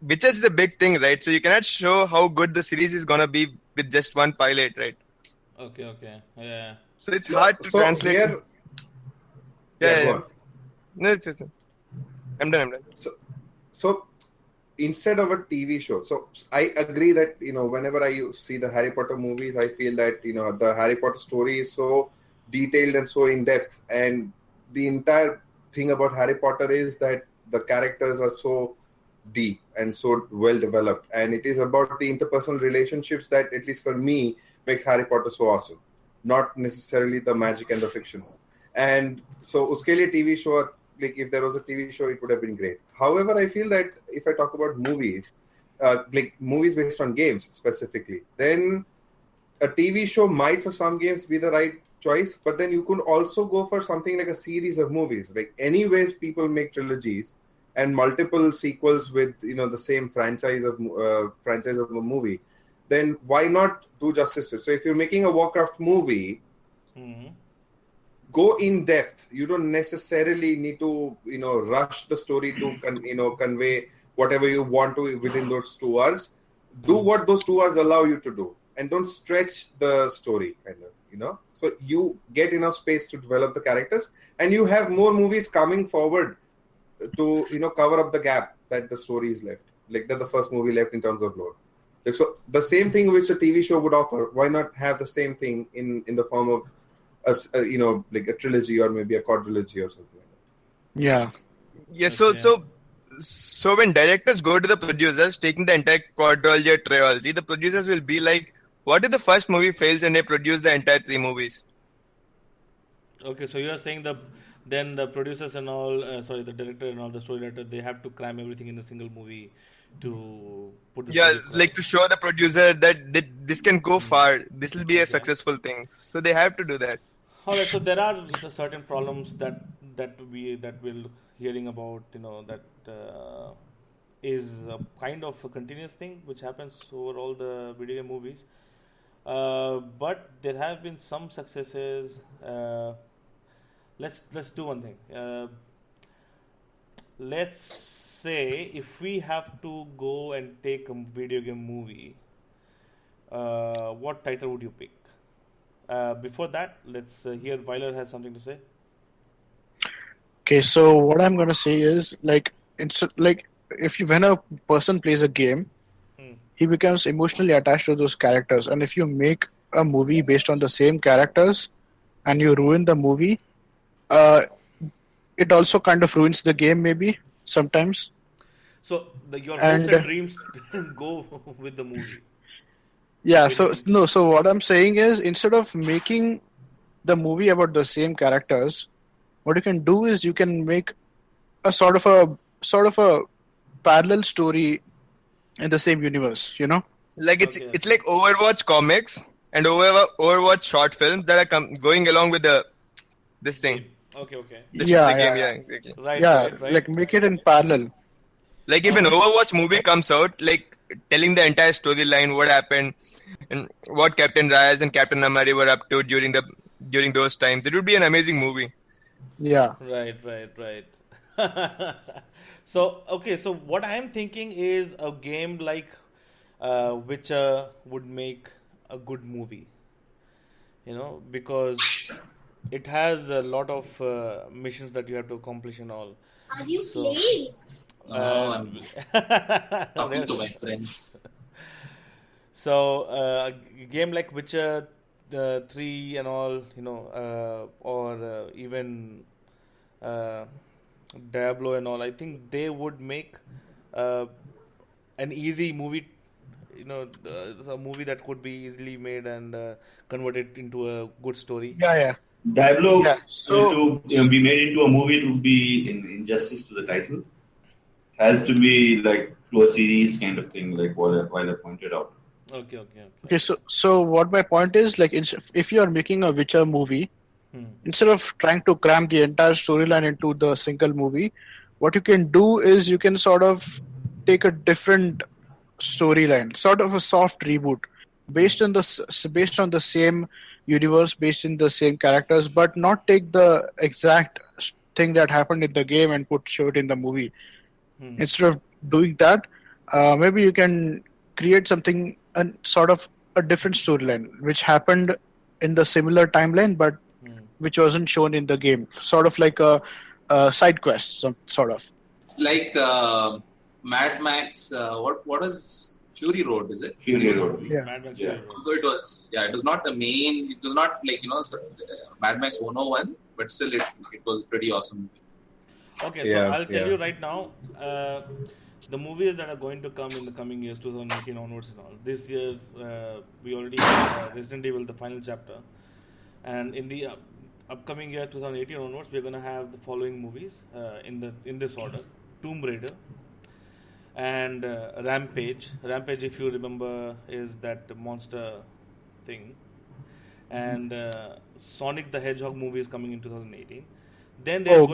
Witcher is a big thing, right? So you cannot show how good the series is gonna be with just one pilot, right? Okay, yeah. So it's hard to translate. Yeah. No, I'm done. So instead of a TV show, so I agree that, whenever I see the Harry Potter movies, I feel that, the Harry Potter story is so detailed and so in depth, and the entire thing about Harry Potter is that the characters are so deep and so well developed, and it is about the interpersonal relationships that, at least for me, makes Harry Potter so awesome, not necessarily the magic and the fiction. And so uske liye TV show, like if there was a TV show, it would have been great. However, I feel that if I talk about movies, like movies based on games specifically, then a TV show might for some games be the right choice, but then you could also go for something like a series of movies. Like, anyways, people make trilogies and multiple sequels with the same franchise of a movie. Then why not do justice to it? So if you're making a Warcraft movie, go in depth. You don't necessarily need to rush the story to convey whatever you want to within those 2 hours. Do what those 2 hours allow you to do, and don't stretch the story. So you get enough space to develop the characters, and you have more movies coming forward to cover up the gap that the story is left, like that the first movie left in terms of lore. Like, so the same thing which a TV show would offer, why not have the same thing in the form of like a trilogy or maybe a quadrilogy or something like that. Yeah. Yeah, so when directors go to the producers taking the entire quadrilogy or trilogy, the producers will be like, what if the first movie fails and they produce the entire 3 movies? Okay, so you are saying then the producers and all, the director and all, the story writer, they have to cram everything in a single movie to put the story across. Like to show the producer that this can go far, this will be a successful thing. So they have to do that. Alright, so there are certain problems that we're hearing about, that is a kind of a continuous thing which happens over all the video game movies. But there have been some successes. Let's do one thing. Let's say if we have to go and take a video game movie, what title would you pick? Before that, let's hear Weiler has something to say. Okay, so what I'm gonna say is it's like when a person plays a game, he becomes emotionally attached to those characters, and if you make a movie based on the same characters and you ruin the movie, it also kind of ruins the game maybe sometimes. So your hopes and dreams go with the movie. Yeah, so what I'm saying is, instead of making the movie about the same characters, what you can do is you can make a sort of a parallel story in the same universe, Like it's like Overwatch comics and Overwatch short films that are going along with this thing. Okay. The game, exactly. Right. Like make it in parallel. Like if an Overwatch movie comes out, like telling the entire storyline, what happened, and what Captain Reyes and Captain Amari were up to during those times, it would be an amazing movie. Yeah. Right. So what I am thinking is a game like Witcher would make a good movie. Because it has a lot of missions that you have to accomplish and all. Are you playing? I'm talking to my friends. So a game like Witcher 3 and all, or even Diablo and all, I think they would make an easy movie, a movie that could be easily made and converted into a good story. Yeah. Diablo, So to be made into a movie, it would be in injustice to the title. Has to be like through a series kind of thing, like what I pointed out. Okay. So what my point is, like, if you are making a Witcher movie, instead of trying to cram the entire storyline into the single movie, what you can do is you can sort of take a different storyline, sort of a soft reboot, based on the same universe, based in the same characters, but not take the exact thing that happened in the game and show it in the movie. Instead of doing that, maybe you can create something, sort of a different storyline which happened in the similar timeline, but which wasn't shown in the game. Sort of like a side quest, sort of. Like Mad Max. What is Fury Road? Is it Fury Road? Yeah. Mad Max Yeah. Fury Road. Although it was not the main. It was not like Mad Max 101, but still it was pretty awesome. Okay, so I'll tell you right now, the movies that are going to come in the coming years, 2018 onwards and all. This year, we already have Resident Evil, the final chapter. And in the upcoming year, 2018 onwards, we're going to have the following movies in this order. Tomb Raider and Rampage. Rampage, if you remember, is that monster thing. And Sonic the Hedgehog movie is coming in 2018. Then there's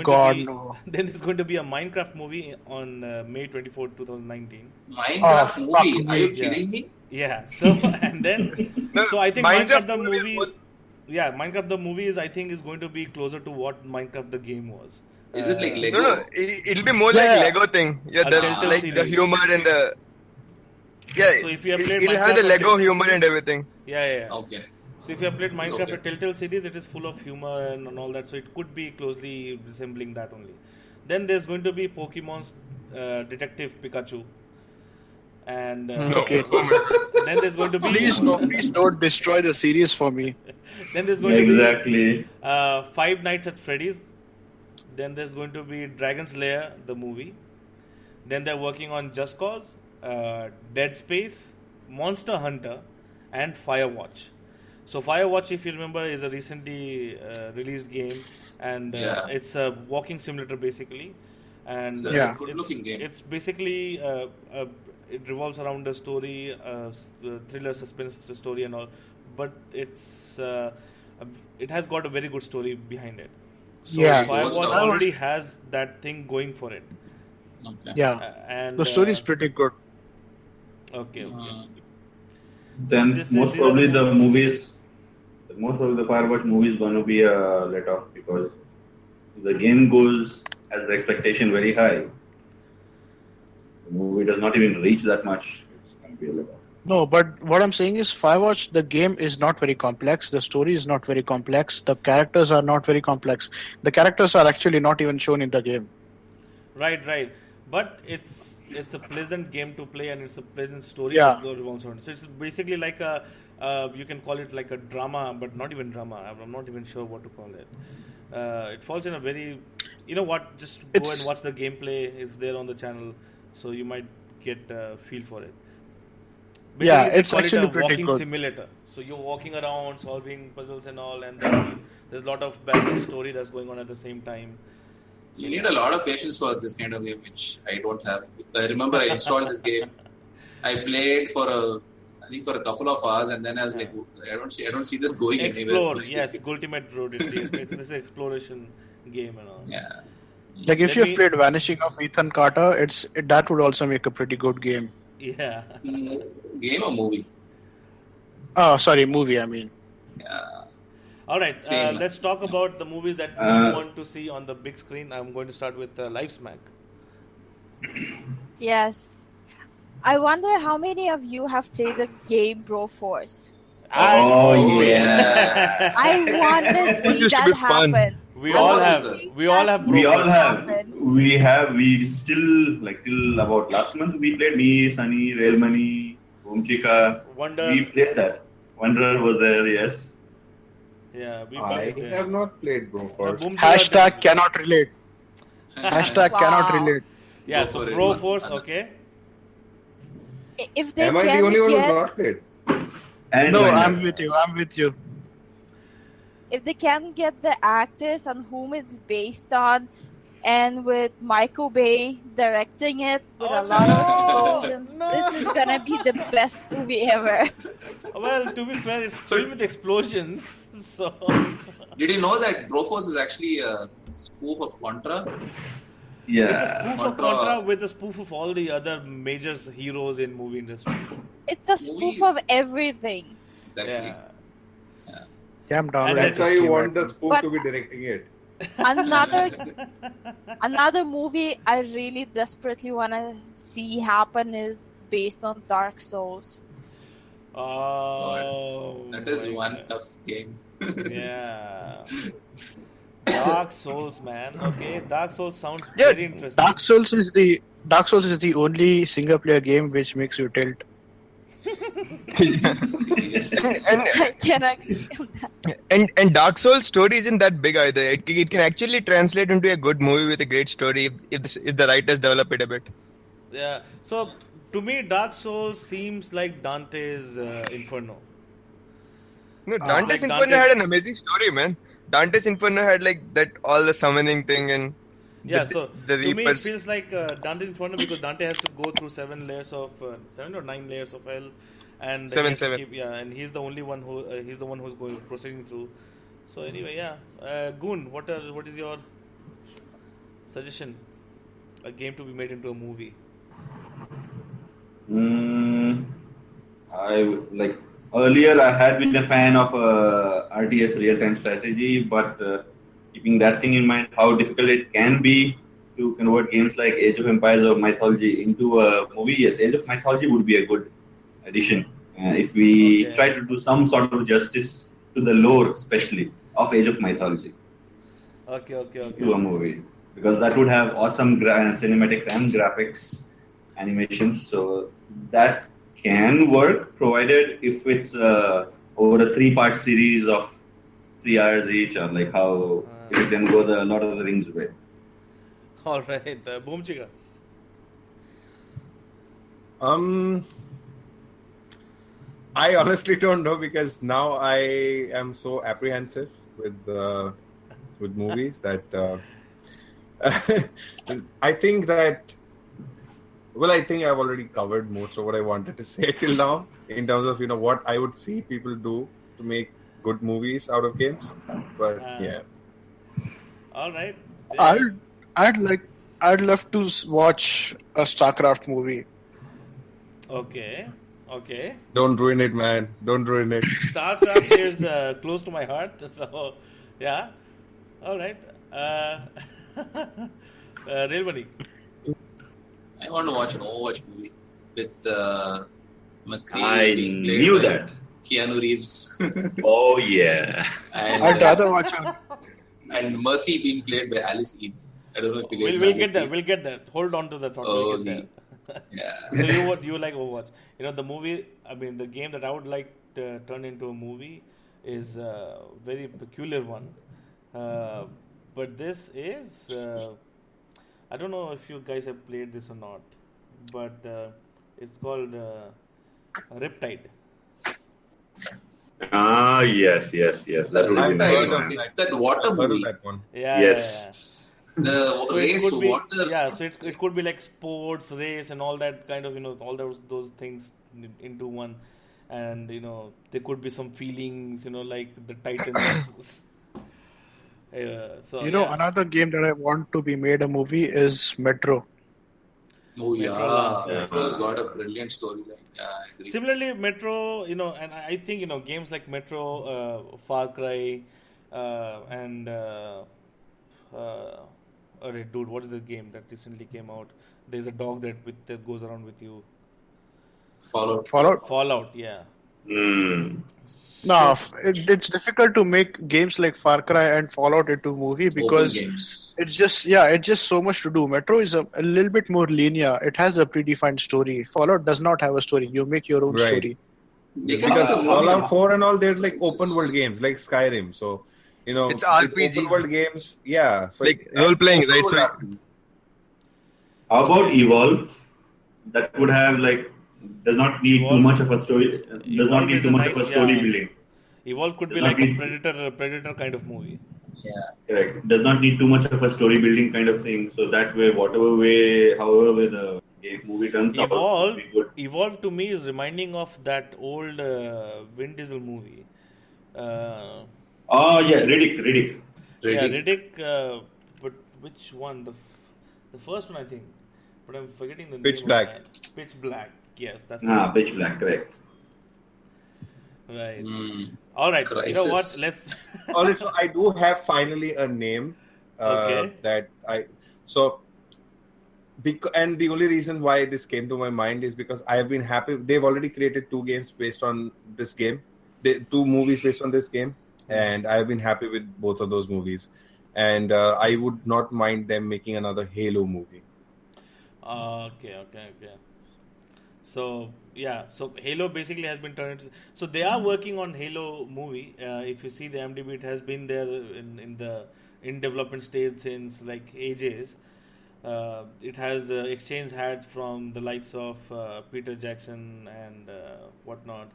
Then there's going to be a Minecraft movie on May 24, 2019. Minecraft movie? Are you kidding me? Yeah. So and then so I think Minecraft the movie. Yeah, Minecraft the movie is going to be closer to what Minecraft the game was. Is it like Lego? No, it'll be more like Lego thing. Yeah, the humor and the. Yeah, so if you have played it'll have the Lego humor and everything. Yeah. Okay. So if you have played Minecraft, Okay. the Telltale series, it is full of humor and all that. So it could be closely resembling that only. Then there's going to be Pokemon's Detective Pikachu, and Okay. then there's going to be Please don't destroy the series for me. then there's going to Exactly. be Five Nights at Freddy's. Then there's going to be Dragon's Lair, the movie. Then they're working on Just Cause, Dead Space, Monster Hunter, and Firewatch. So Firewatch, if you remember, is a recently released game, and it's a walking simulator basically. And It's a Yeah. good-looking game. It's basically it revolves around a story, thriller, suspense story, and all. But it has got a very good story behind it. So Yeah. Firewatch already has that thing going for it. Okay. Yeah. And The story is pretty good. okay. Then This is- most these are probably the the movies, most probably the Firewatch movie is going to be a let off because if the game goes as the expectation very high, the movie does not even reach that much. It's going to be a let off. No, but what I'm saying is Firewatch, the game is not very complex. The story is not very complex. The characters are not very complex. The characters are actually not even shown in the game. Right. But it's a pleasant game to play, and it's a pleasant story Yeah. that revolves around. So it's basically like a you can call it like a drama, but not even drama. I'm not even sure what to call it. It falls in a very, you know what? Just go It's- and watch the gameplay. It's there on the channel, so you might get a feel for it. Yeah, they it's call actually it a pretty walking good. simulator. So you're walking around, solving puzzles and all, and then there's a lot of background story that's going on at the same time. You need a lot of patience for this kind of game, which I don't have. I remember I installed this game. I played for a couple of hours, and then I was like, I don't see this going anywhere. Explore, So yes, Ultimate Road. This is an exploration game and all. Yeah. Like if Let you've me- played Vanishing of Ethan Carter, that would also make a pretty good game. Yeah. Game or movie? Oh, sorry, movie. I mean, Yeah. All right. Same. Let's talk about the movies that we want to see on the big screen. I'm going to start with Live Smack. Yes. I wonder how many of you have played the game Broforce. Oh, yes. I want to It see used to that be fun. happen. We Broforce all is have. a- We all have. We all Broforce. have. We still like till about last month we played me, Sunny, Railmani, Boomchika. Wonder. We played that. Wanderer was there, yes. Yeah, we I played. have not played Broforce. Boom hashtag cannot relate. Hashtag cannot Wow. relate. Yeah, Go so for it. Broforce, okay. If they Am I the can only one who's get, not played? And No, Wanderer. I'm with you. if they can get the actors on whom it's based on, and with Michael Bay directing it with a lot of explosions, this is gonna be the best movie ever. Well, to be fair, it's filled with explosions. So Did you know that Broforce is actually a spoof of Contra? it's a Yeah. spoof of Contra. Contra with a spoof of all the other major heroes in movie industry. It's a spoof of everything. It's actually. Yeah. Yeah, I'm down. And with That's this why you game, want the actually. spoof But- to be directing it. Another movie I really desperately want to see happen is based on Dark Souls. Oh, That is my one God. tough game. Yeah. Dark Souls, man. Okay, Dark Souls sounds Yeah, very interesting. Dark Souls is the only single player game which makes you tilt. Seriously. And I can agree on that. and Dark Souls story isn't that big either. It can actually translate into a good movie with a great story if the writers develop it a bit. Yeah. So to me, Dark Souls seems like Dante's Inferno. No, Dante's like Inferno Dante- had an amazing story, man. Dante's Inferno had like that all the summoning thing and Yeah. the, So the to me, it Reapers. feels like Dante's Inferno because Dante has to go through 7 or 9 layers of hell, and he Seven, has to seven. keep- yeah, and he's the only one who's going proceeding through. So anyway, yeah. Goon, what is your suggestion? A game to be made into a movie. I like earlier I had been a fan of RTS real-time strategy, but keeping that thing in mind, how difficult it can be to convert games like Age of Empires or Mythology into a movie. Yes, Age of Mythology would be a good addition if we Okay. try to do some sort of justice to the lore, especially of Age of Mythology, Okay. to a movie, because that would have awesome cinematics and graphics, animations. So that can work, provided if it's over a 3-part series of 3 hours each, or like how if it can go the Lord of the Rings way. All right. Boom Chica. I honestly don't know, because now I am so apprehensive with movies that I think that. Well, I think I've already covered most of what I wanted to say till now in terms of what I would see people do to make good movies out of games. But yeah, All right. I'd I'd love to watch a StarCraft movie. Okay. don't ruin it, man. Don't ruin it. StarCraft is close to my heart, so yeah. All right. Real money. I want to watch an Overwatch movie with McCree I being played knew by that. Keanu Reeves Oh yeah. and I'd rather watch a and Mercy being played by Alice Eve. I don't know if you guys know We'll get Alice there. Eve. We'll get there. Hold on to that thought. We'll get there. Yeah. So you like Overwatch? The movie. I mean, the game that I would like to turn into a movie is a very peculiar one. But this is. I don't know if you guys have played this or not, but it's called Riptide. Ah, yes. That would I've be heard nice. of It's that water I've heard of movie. that one. Yeah. Yes. The So it race could be, water. yeah. So it could be like sports, race, and all that kind of all those things into one, and there could be some feelings, like the Titans. So yeah. another game that I want to be made a movie is Metro. Oh yeah, Metro Last Night. Metro's got a brilliant storyline. Yeah, I agree. Similarly, Metro, and I think games like Metro, Far Cry, and dude, what is the game that recently came out? There's a dog that goes around with you. Fallout. Fallout, yeah. No, it's difficult to make games like Far Cry and Fallout into a movie because Open games. it's just so much to do. Metro is a little bit more linear. It has a predefined story. Fallout does not have a story. You make your own Right. story. They can Because make a movie Fallout on 4 and all, they're like places. open world games, like Skyrim. So, It's with RPG. open world games, yeah. So Like role playing, right? So How about Evolve? That would have does not need too Evolve- much of a story. Does not Evolve need is too a much nice- of a story yeah. building. Evolve could be Does like not a need- predator kind of movie. Yeah. Correct. Does not need too much of a story building kind of thing. So that way, however way the movie turns out, will be good. Evolve to me is reminding of that old Vin Diesel movie. Oh yeah, Riddick. Yeah, Riddick. Riddick. But which one? The first one, I think. But I'm forgetting the Pitch name. Black. Of that. Pitch Black. Yes, that's the Ah, one. Pitch Black, correct. Right. Mm. All right. You know what? Crisis. Let's. also, I do have finally a name Okay. that and the only reason why this came to my mind is because I have been happy. They've already created 2 games based on this game, 2 movies based on this game, and I have been happy with both of those movies. And I would not mind them making another Halo movie. Okay. So yeah, so Halo basically has been turned into. So they are working on Halo movie. If you see the IMDb, it has been there in development stage since like ages. It has exchange hats from the likes of Peter Jackson and whatnot,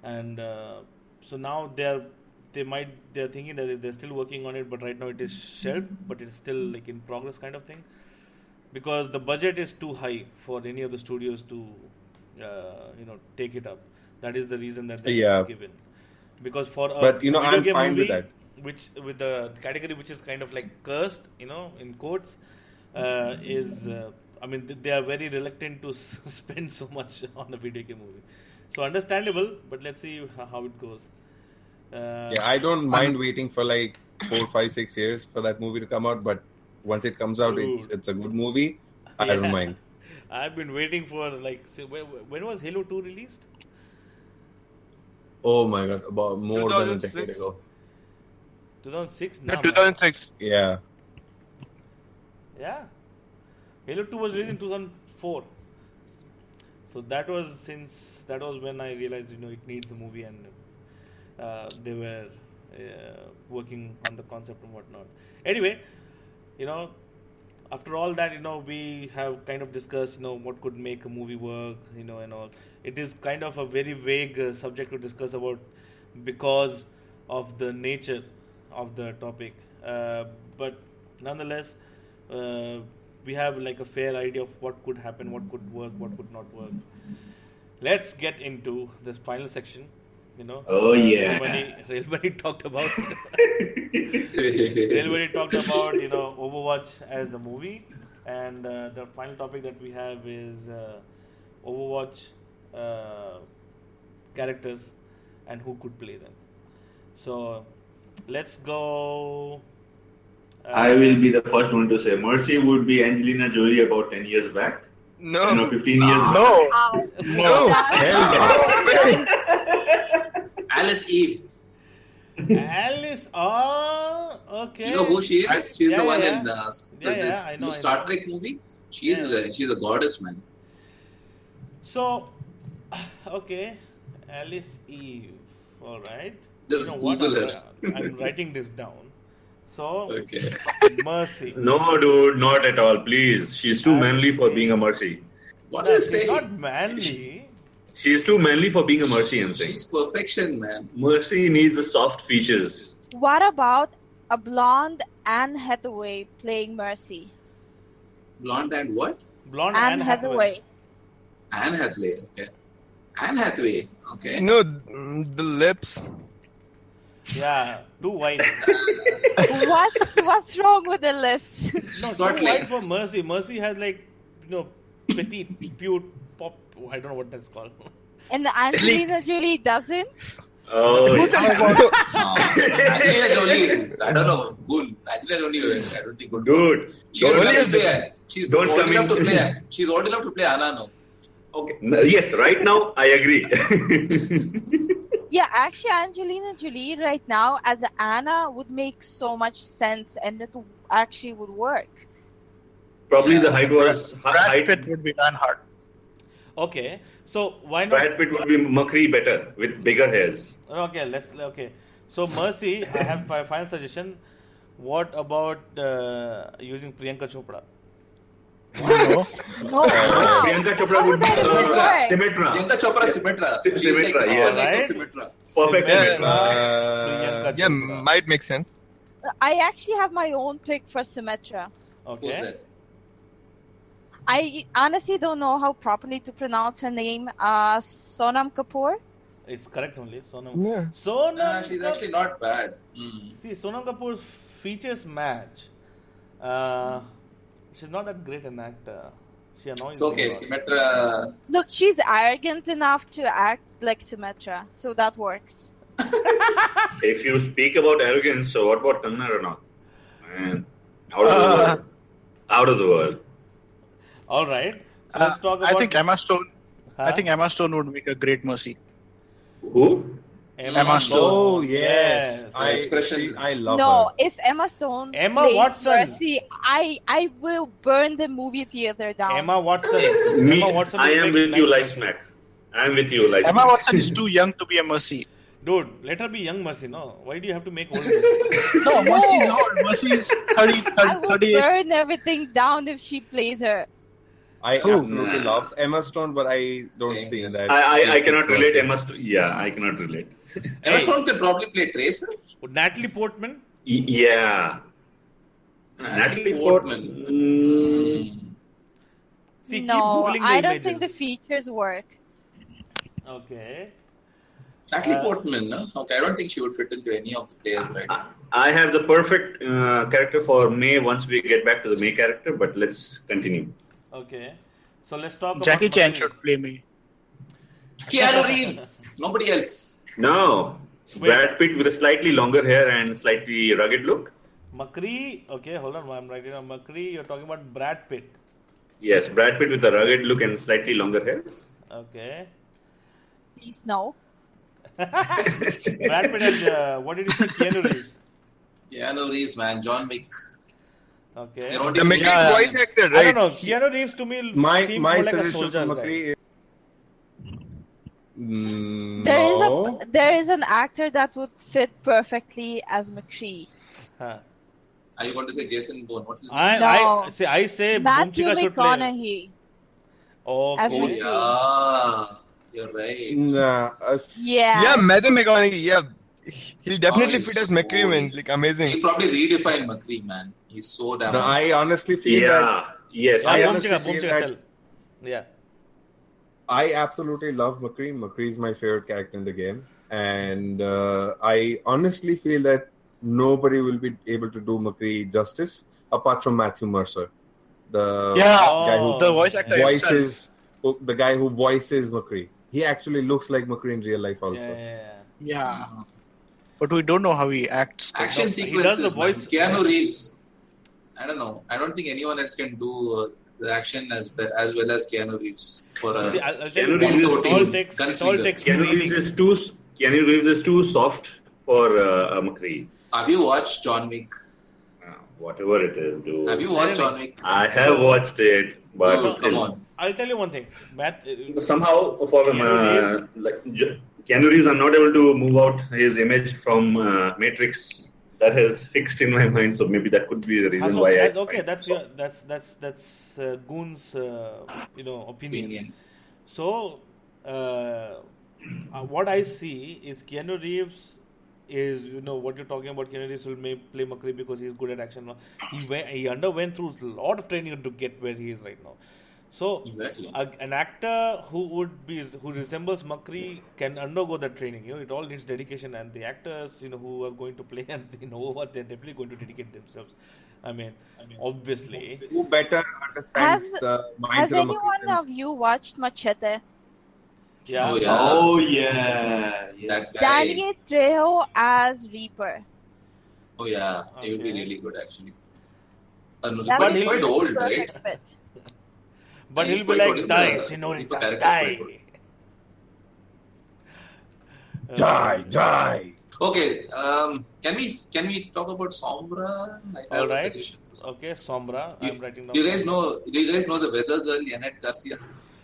and so now they're thinking that they're still working on it, but right now it is shelved, but it's still like in progress kind of thing, because the budget is too high for any of the studios to take it up. That is the reason that they Yeah. given, because for a But, video I'm game fine with movie, that. which with the category which is kind of like cursed, in quotes, is I mean they are very reluctant to spend so much on a video game movie. So understandable, but let's see how it goes. Yeah, I don't mind waiting for like 4, 5, 6 years for that movie to come out, but once it comes out, Dude. it's a good movie. I don't Yeah. mind. I've been waiting for when was Halo 2 released? Oh my god, about more than a 2006? decade ago. 2006? Yeah, Nah, man. 2006. Yeah. Yeah. Halo 2 was released in 2004. So that was when I realized, it needs a movie, and they were working on the concept and whatnot. Anyway, after all that, we have kind of discussed, what could make a movie work, and all. It is kind of a very vague subject to discuss about because of the nature of the topic. But nonetheless, we have like a fair idea of what could happen, what could work, what could not work. Let's get into this final section. Oh, yeah. Real Money talked about Overwatch as a movie, and the final topic that we have is Overwatch characters and who could play them. So let's go. I will be the first one to say Mercy would be Angelina Jolie about 10 years back. No. 15 years back. No. No. Hell no. Alice Eve. Alice. Oh, okay. You know who she is? She's the one in this I know, new Star Trek movie. She's a goddess, man. So, okay, Alice Eve. All right. Just Google her. I'm writing this down. So, Okay. Mercy. No, dude, not at all. Please. She's too manly for being a Mercy. What are you She's saying? not manly. She's too manly for being a Mercy, I'm saying. She's perfection, man. Mercy needs the soft features. What about a blonde Anne Hathaway playing Mercy? Blonde and what? Blonde Anne Hathaway. Anne Hathaway. Okay. Anne Hathaway. Okay. No, the lips. Yeah, too white. What's wrong with the lips? No, Got too white lips. for Mercy. Mercy has petite, cute, pop. I don't know what that's called. And Angelina Jolie doesn't? Oh, Who's yeah. Angelina Jolie is, I don't know, good. Angelina Jolie, I don't think good. Dude, She's don't old enough come to play. She's don't old come enough to in- play. She's old enough to play Anna now. Okay. Yes, right now I agree. Yeah, actually, Angelina Jolie right now as Anna would make so much sense, and it actually would work. Probably the height was Brad Pitt would be Dan Hart. Okay, so why not? Brad Pitt would be Macri better with bigger hairs. Okay. So Mercy, I have a final suggestion. What about using Priyanka Chopra? No. No, Priyanka Chopra How would be would that work? Symmetra. Priyanka Chopra Symmetra. She's like Symmetra, the yeah. opposite Right? of Symmetra. Perfect Symmetra. Priyanka Yeah, Chopra. might make sense. I actually have my own pick for Symmetra. Who's Okay. that? I honestly don't know how properly to pronounce her name. Sonam Kapoor. It's correct only. Sonam. Yeah. Sonam. She's actually not bad. See, Sonam Kapoor's features match. She's not that great an actor. She annoys It's okay. me a lot. Symmetra. Look, she's arrogant enough to act like Symmetra, so that works. If you speak about arrogance, so what about Kanna Ranaut? Man, out of the world. Out of the world. All right. So let's talk about. I think Emma Stone. Huh? I think Emma Stone would make a great Mercy. Who? Emma Stone. Oh, yes. Her expressions. I love No, her. if Emma Stone Emma plays Watson. Mercy, I will burn the movie theater down. Emma Watson. Me, Emma Watson. I will am make with you, nice like Mercy. smack. I am with you, like Emma smack. Watson is too young to be a Mercy. Dude, let her be young Mercy. No, why do you have to make old Mercy? No, Mercy is old. Mercy is 30, I will 38. burn everything down if she plays her. I Oh, absolutely nah. love Emma Stone, but I don't Same think here. that. I she cannot fits relate Mercy. Emma Stone. Yeah, I cannot relate. Emma Stone can probably play Tracer. Natalie Portman. Yeah. Natalie Portman. See, keep No, googling the I don't images. think the features work. Okay. Natalie Portman, no? Okay, I don't think she would fit into any of the players right now. I have the perfect character for May once we get back to the May character, but let's continue. Okay. So let's talk Jackie about Chan Macri. should play me. Keanu Reeves. Nobody else. No. Wait. Brad Pitt with a slightly longer hair and slightly rugged look. Macri. Okay, hold on. I'm writing down Macri. You're talking about Brad Pitt. Yes, Brad Pitt with a rugged look and slightly longer hair. Okay. Please no. Brad Pitt and what did you say? Keanu Reeves. Keanu Reeves, man. John Wick. Okay. They don't The even- McCree's voice actor, I right? don't know. Keanu Reeves to me My seems my more like a suggestion soldier for guy. McCree is There is an actor that would fit perfectly as McCree. Huh. Are you going to say Jason Bourne? What's his name? I say Matthew Boomchika should play. McConaughey as Okay. Oh, McCree. yeah. You're right. Yeah. Yeah, Matthew McConaughey. Yeah, he'll definitely Nice. fit as McCree, man. Like amazing. He'll probably redefine McCree, man. He's so damn No, awesome. I honestly feel that Yes. Yeah, I yes. honestly Boomchika, feel that tell. Yeah. I absolutely love McCree. McCree is my favorite character in the game, and I honestly feel that nobody will be able to do McCree justice apart from Matthew Mercer, the guy who the voice actor voices the guy who voices McCree. He actually looks like McCree in real life also. Yeah. But we don't know how he acts. Action He does sequences, the voice. man. Keanu Reeves. I don't know. I don't think anyone else can do the action as well as Keanu Reeves. For a See, I'll tell you, Keanu Reeves it all takes Keanu training. Keanu Reeves is too soft for McCree. Have you watched John Wick? Whatever it is, dude. Have you watched John Wick? I have watched it, but Oh, still, come on. I'll tell you one thing. somehow for Keanu Keanu Reeves, I'm not able to move out his image from Matrix. That has fixed in my mind, so maybe that could be the reason why. That's Goon's opinion. So what I see is Keanu Reeves is what you're talking about. Keanu Reeves will play McCree because he's good at action. He underwent through a lot of training to get where he is right now. So Exactly. An actor who resembles McCree can undergo that training. It all needs dedication, and the actors who are going to play and what they're definitely going to dedicate themselves. I mean, obviously. Who better understands the minds Has of anyone of you watched Machete? Yeah. Oh, yeah. Oh yeah, yes. That guy. Danny Trejo as Reaper. Oh, yeah. He would be Okay. really good, actually. That But is he's quite a old, perfect right? fit. But He's he'll be quite like, old. die, The senorita, character is die. quite old. Die. Okay, can we talk about Sombra? I have All a right. suggestion. Okay, Sombra. I'm writing down. Do you guys know the weather girl Janet Garcia?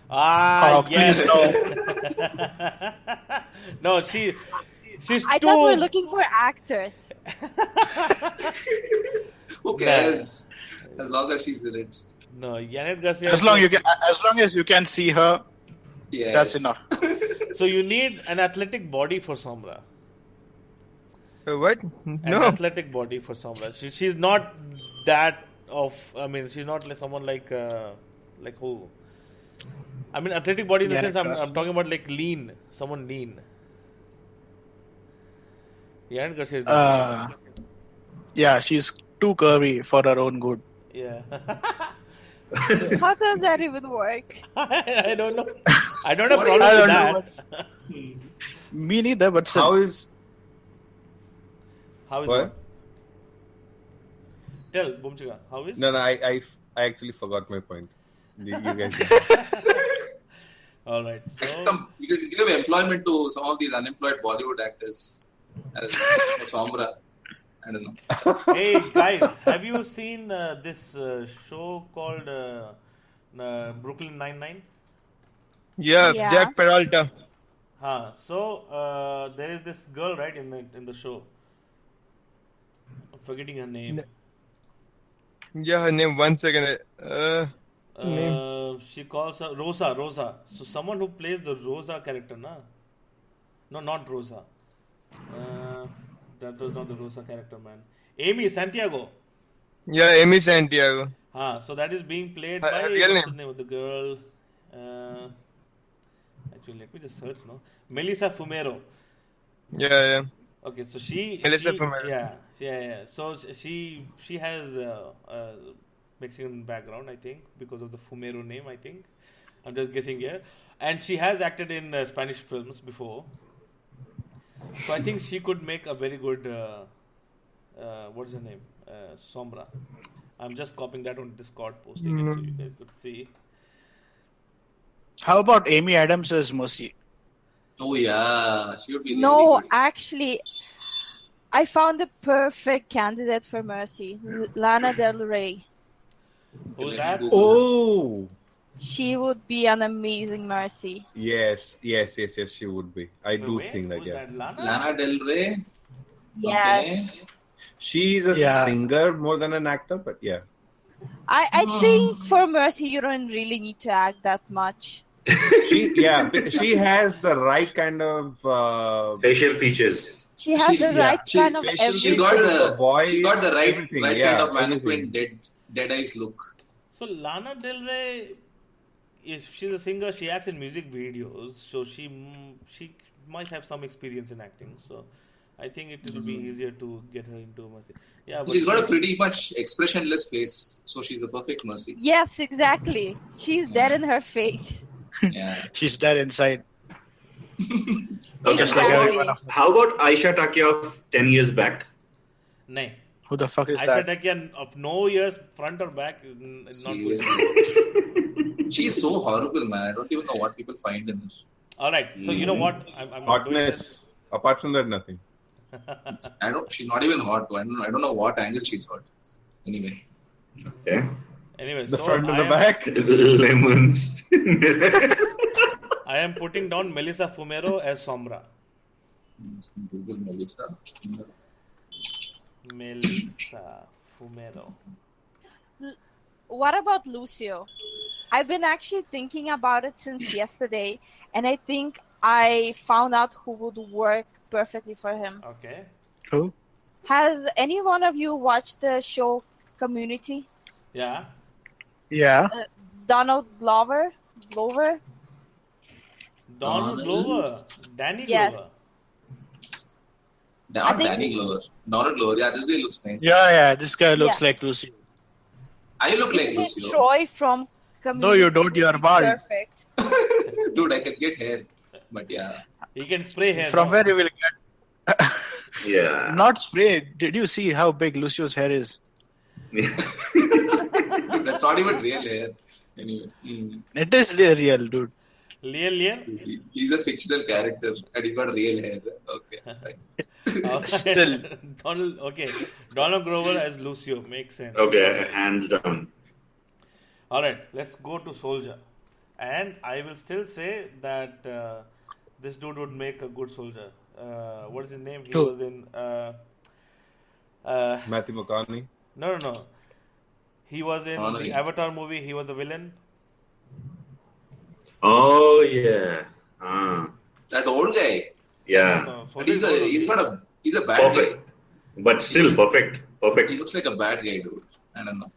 Yes. please No, she's I too. thought we're looking for actors. Who cares? As long as she's in it. No, Janet Garcia. As long as you can see her, Yes. that's enough. So you need an athletic body for Sombra. What? An No. athletic body for Sombra. She's not that of. I mean, she's not like someone like who. I mean, athletic body in the Yeah, sense I'm Garcia. talking about like lean, someone lean. Janet Garcia is Yeah, she's too curvy for her own good. yeah. How does that even work? I don't know. I don't have What problem is- with I don't that. Me neither, but still. How is How is what? that? Tell Boomchika, how is? No, I actually forgot my point. You guys. All right. Actually, So you can give employment to some of these unemployed Bollywood actors. As Sombra. I don't know. hey guys, have you seen this show called Brooklyn Nine-Nine? Yeah, Yeah. Jack Peralta. So there is this girl right in the show. I'm forgetting her name. Yeah, her name. 1 second. What's her name? She calls her Rosa. So someone who plays the Rosa character, na? No, not Rosa. That was not the Rosa character, man. Amy Santiago. Yeah, Amy Santiago. So that is being played Her by real what's the name? name of the girl? Actually, let me just search. No, Melissa Fumero. Yeah. Okay, so she Melissa she- Fumero. Yeah. So she has a Mexican background, I think, because of the Fumero name. I think I'm just guessing here, and she has acted in Spanish films before. So I think she could make a very good. What's her name? Sombra. I'm just copying that on Discord, posting it so you guys could see. How about Amy Adams as Mercy? Oh yeah, she would be really No, good. actually, I found the perfect candidate for Mercy, Lana Del Rey. Who's Let me that? Google her. Oh, She would be an amazing Mercy. yes. She would be. I do Wait, think that. who's Yeah, that? Lana? Lana Del Rey. Yes. she's a Yeah. singer more than an actor, but yeah. I think for Mercy, you don't really need to act that much. She has the right kind of Facial features. She has the right kind of facial She's everything. got features, she's got the right everything, right yeah, kind of mannequin, everything. dead eyes look. So Lana Del Rey, if she's a singer, she acts in music videos, so she might have some experience in acting. So I think it will be easier to get her into Mercy. Yeah, but She's got a pretty much expressionless face, so she's a perfect Mercy. Yes, exactly. She's dead in her face. Yeah. She's dead inside. Okay, Just like everyone. how about Aisha Taki of 10 years back? Nahin. Who the fuck is I that? said again, of no years front or back, not good. Seriously. She's so horrible, man. I don't even know what people find in her. All right, so you know what? I'm not doing this. Hotness. Apart from that, nothing. She's not even hot. I don't know what angle she's hot. Anyway. Okay. Anyway, The so front and the back. Lemons. I am putting down Melissa Fumero as Sombra. Google Melissa. Melissa Fumero. What about Lucio? I've been actually thinking about it since yesterday, and I think I found out who would work perfectly for him. Okay. Who? Has any one of you watched the show Community? Yeah. Yeah. Donald Glover? Donald Glover. Danny Yes. Glover. Not I think- Danny Glover. Donald Glover. Yeah, this guy looks nice. Yeah. This guy looks Yeah. like Lucy. I look like Isn't it Lucio. Troy from Community? No, you don't. You are bald. Perfect. Dude, I can get hair. But yeah. He can spray hair. From now. where you will get? Yeah. Not spray. Did you see how big Lucio's hair is? Dude, that's not even real hair. Anyway. It is real, dude. Liel? He's a fictional character and he's got real hair. Okay, fine. Still. Donald Glover as Lucio. Makes sense. Okay, hands down. Alright, let's go to Soldier. And I will still say that this dude would make a good soldier. What is his name? He Who? was in. Matthew McConaughey. No. He was in Connery. the Avatar movie. He was the villain. Oh, yeah. Ah, That old guy. yeah. So But Soldier is he's a bad Perfect. guy. But still perfect. Perfect. He looks like a bad guy, dude. I don't know.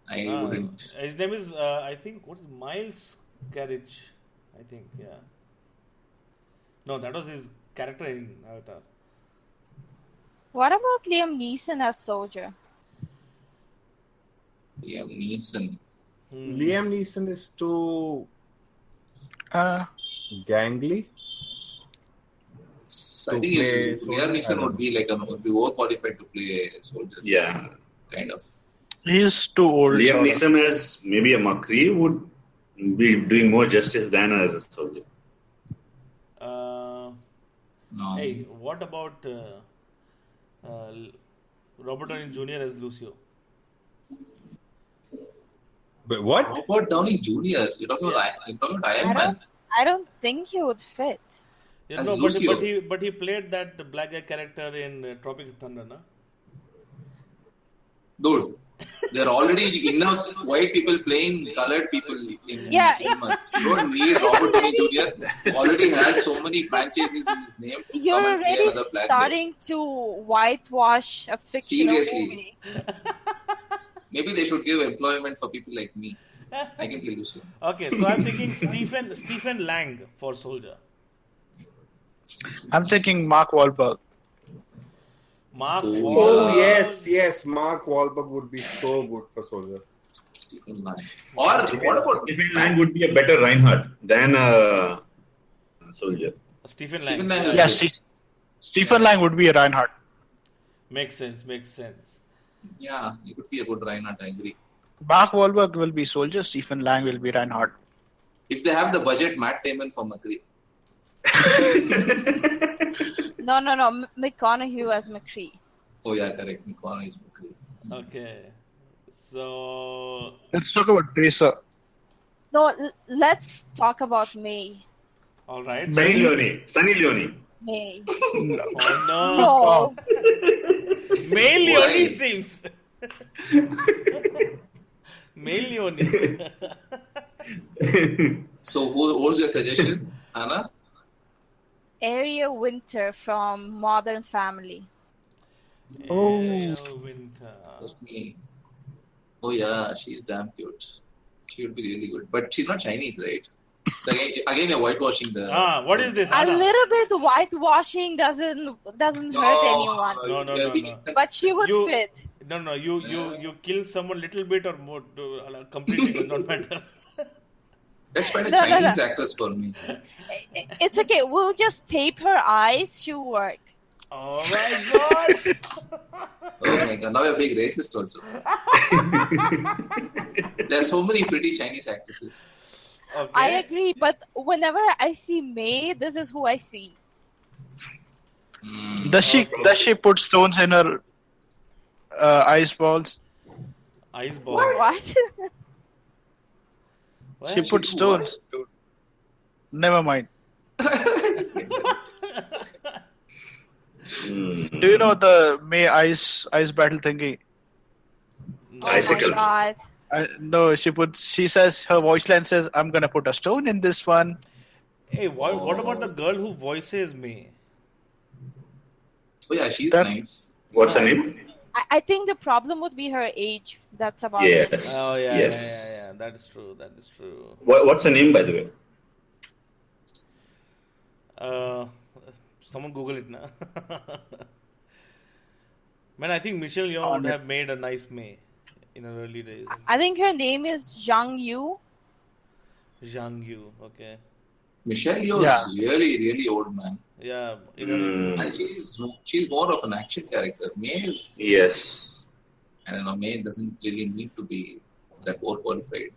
I wouldn't. His name is, I think, what is Miles Carriage? I think, yeah. No, that was his character in Avatar. What about Liam Neeson as Soldier? Liam Neeson. Liam Neeson is too gangly. I think play Liam soldier? I Neeson don't would be overqualified to play soldiers. Yeah. Kind of. He's too old. Liam sort of. Neeson as maybe a McCree would be doing more justice than as a soldier. No. Hey, what about Robert Downey Jr. as Lucio? But what? Robert Downey Jr. You're talking about Iron Man. I don't think he would fit. You As know, Lucio. but he played that black guy character in Tropic Thunder, na? Dude, there are already enough white people playing colored people in cinemas. You don't need Robert Downey Jr. who already has so many franchises in his name. to You're come and play already another black guy. starting to whitewash a fictional Seriously. movie. Maybe they should give employment for people like me. I can play Lucio. Okay, so I'm thinking Stephen Lang for Soldier. I'm thinking Mark Wahlberg. Mark Oh, Wahlberg. Oh yes. Mark Wahlberg would be so good for soldier. Stephen Lang. Or what about Stephen Lang would be a better Reinhardt than a soldier. Stephen Stephen Lang. Lang? is Yes, good. Stephen Lang would be a Reinhardt. Makes sense. Yeah, he could be a good Reinhardt, I agree. Mark Wahlberg will be soldier. Stephen Lang will be Reinhardt. If they have the budget, Matt Damon for McCree. No. McConaughey as McCree. Oh yeah, correct. McConaughey is McCree. Okay. So Let's talk about Tracer. No, let's talk about May. all right. Sunny Leone. Sunny Leone. May. Oh no. No. Male Why? Leone seems. Male Leone. So what's your suggestion, Anna? Area Winter from Modern Family. Ariel Winter. That's me. Oh yeah, she's damn cute. She would be really good, but she's not Chinese, right? So again, you're whitewashing the. What is this? A Anna? little bit whitewashing doesn't hurt anyone. No. But she would fit. No. You kill someone little bit or more. Completely does not matter. Let's find a No. Chinese actress for me. It's okay. We'll just tape her eyes. She'll work. Oh my god. Oh my god, now you're being racist also. There's so many pretty Chinese actresses. Okay. I agree, but whenever I see May, this is who I see. Does she put stones in her ice balls? Ice ball. What? What? She put stones. Never mind. Do you know the May ice battle thingy? Oh my Icicle. god. No, she says her voice line says, "I'm gonna put a stone in this one." Hey, what about the girl who voices May? Oh yeah, she's That- nice. What's her name? I think the problem would be her age. That's about Yes. it. Oh yeah, Yes. yeah. That is true. What's her name, by the way? Someone Google it now. Man, I think Michelle Yeoh would have made a nice May in her early days. I think her name is Zhang Yu. Zhang Yu, okay. Michelle Yeoh is really, really old, man. Yeah, And she's more of an action character. May is, Yes. I don't know, May doesn't really need to be that overqualified.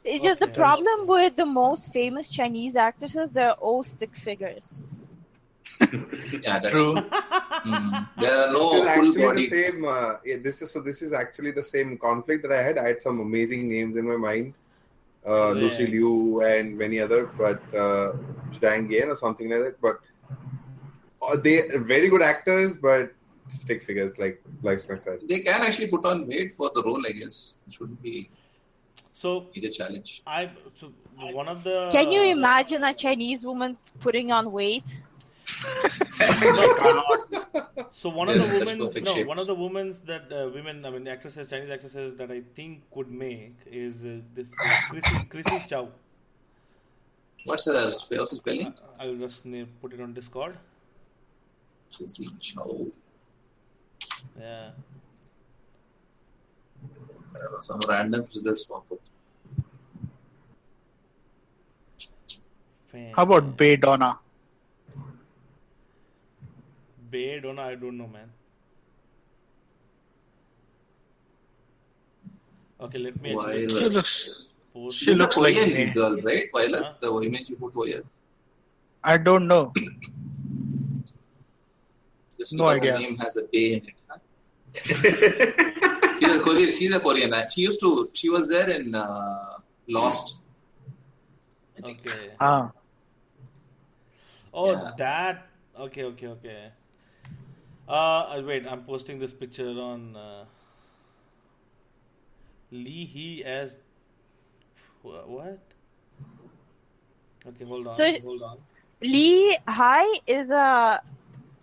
It's just the problem with the most famous Chinese actresses, they're all stick figures. Yeah, that's true. There are This no is full actually body. the same. This is actually the same conflict that I had. I had some amazing names in my mind, Lucy Liu and many other, but Zhang Yan or something like that. But they are very good actors, but stick figures like myself. They can actually put on weight for the role, I guess. It shouldn't be So a challenge. one of the. Can you imagine a Chinese woman putting on weight? So one of the such women, perfect no, shapes. one of the women's that actresses, Chinese actresses that I think could make is this Chrissy Chow. What's her spelling? I'll just put it on Discord. Chrissy Chow. Yeah. I don't know, some random results pop up. How about Bay Donna? Bay Donna, I don't know, man. Okay, let me actually Violet. She looks. post. She This is a looks like Korean May. girl, right? Violet, Huh? the image you put over. I don't know. Just No because idea. her name has a bay in it. Huh? She's a Korean. She was there in Lost. I think. Okay. Ah, Oh, Yeah. that. Okay. Wait, I'm posting this picture on Lee Hee as what? Okay, hold on. So- Lee Hai is a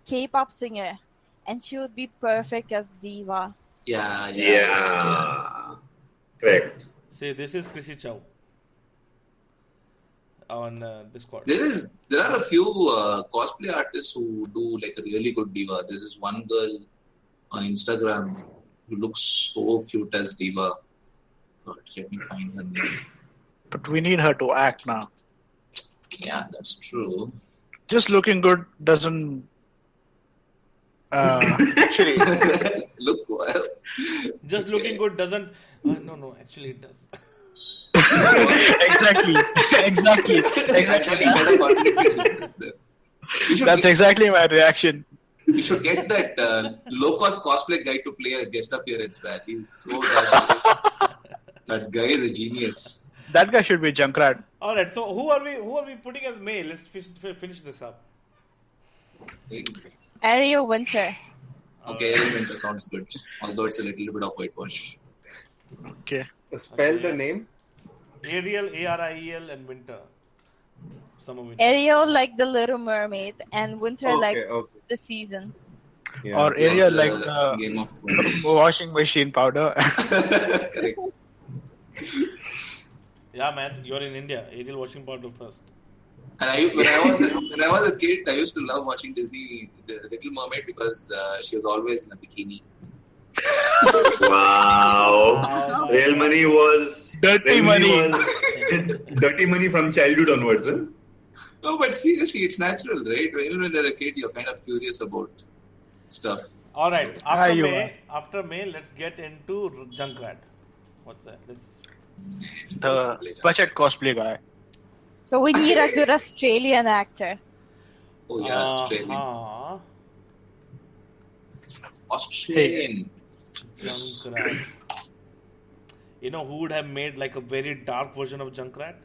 K-pop singer, and she would be perfect as diva. Yeah. Yeah. Correct. See, this is Chrissy Chow on Discord. There are a few cosplay artists who do like a really good diva. There's this one girl on Instagram who looks so cute as diva. God, let me find her name. but we need her to act now. Yeah, that's true. Just looking good doesn't. Actually, Look, well, Just looking good doesn't. No, actually it does. Exactly. Exactly. Actually, better contradicted himself there. That's exactly my reaction. We should get that low-cost cosplay guy to play a guest appearance, man. He's so damn good. That guy is a genius. That guy should be Junkrat. All right. So who are we putting as male? Let's finish this up. Ariel Winter. Okay, Ariel Winter sounds good. Although it's a little bit of whitewash. Okay. Spell the name. Ariel, Ariel, and Winter. Summer Winter. Ariel like the Little Mermaid, and Winter like the season. Yeah. Or Ariel Like like the the Game of Thrones. washing machine powder. Correct. Yeah, man. You're in India. Ariel washing powder first. And when I was a kid, I used to love watching Disney, The Little Mermaid, because she was always in a bikini. Wow. Real money was Dirty money. Dirty money from childhood onwards. Huh? No, but seriously, it's natural, right? Even when you're a kid, you're kind of curious about stuff. All right. So, After May, let's get into Junkrat. What's that? The budget cosplay guy. So we need a good Australian actor. oh yeah, Australian. Uh-huh. Australian. Junkrat. You know who would have made like a very dark version of Junkrat?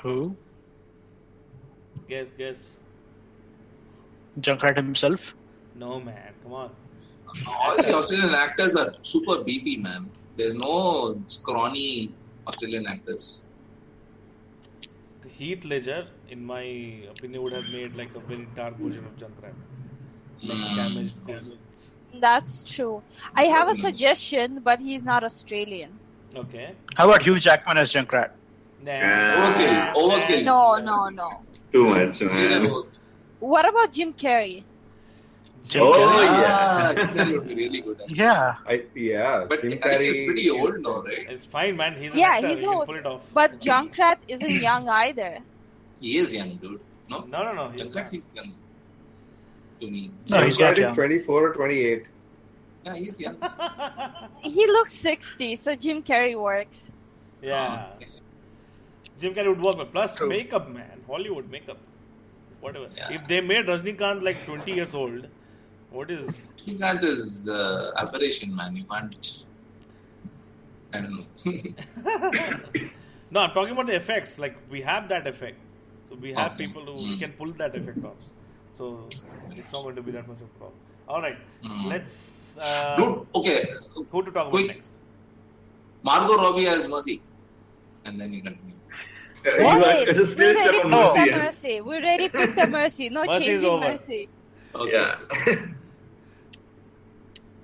Who? Guess. Junkrat himself. No, man. Come on. All the Australian actors are super beefy, man. There's no scrawny Australian actors. Heath Ledger, in my opinion, would have made like a very dark version of Junkrat. Like damaged goods. That's true. I have a suggestion, but he's not Australian. Okay. How about Hugh Jackman as Junkrat? Overkill. No. Too much, Neither man. overkill. What about Jim Carrey? Oh, yeah. Jim Carrey would be really good. At it. Yeah. But Jim I think Carrey he's pretty old now, right? It's fine, man. He's an Yeah, actor. he's He can old. pull it off. But Junkrat isn't young either. He is young, dude. No? No. He's Junkrat not. seems young to me. No, he's not Is young. 24 or 28. Yeah, he's young. He looks 60, so Jim Carrey works. Yeah. Okay. Jim Carrey would work. Plus True. makeup, man. Hollywood makeup. Whatever. Yeah. If they made Rajnikant like 20 years old, what is... Srikanth is aberration, man. You can't. I don't know. No, I'm talking about the effects. Like, we have that effect. So we have Okay. people who we can pull that effect off. So it's not going to be that much of a problem. All right. Let's... Dude, okay. who to talk Quick. about next? Margot Robbie as Mercy. And then you continue. Wait, You we are still already stuck picked on the Mercy. eh? Mercy. We already picked the Mercy. No Mercy is changing over. Mercy. Okay. Yeah.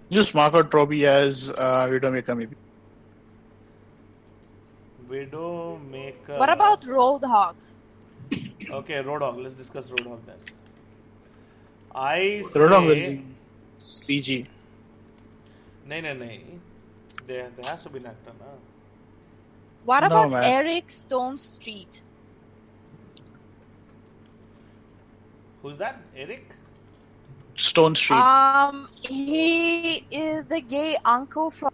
Use Margot Robbie as Widowmaker maybe. Widowmaker. What about Roadhog? Okay, Roadhog. Let's discuss Roadhog then. I Roadhog will say... be CG. No. There has to be an actor, na? What No, about man. Eric Stone Street? Who's that? Eric? Stone Street. He is the gay uncle from...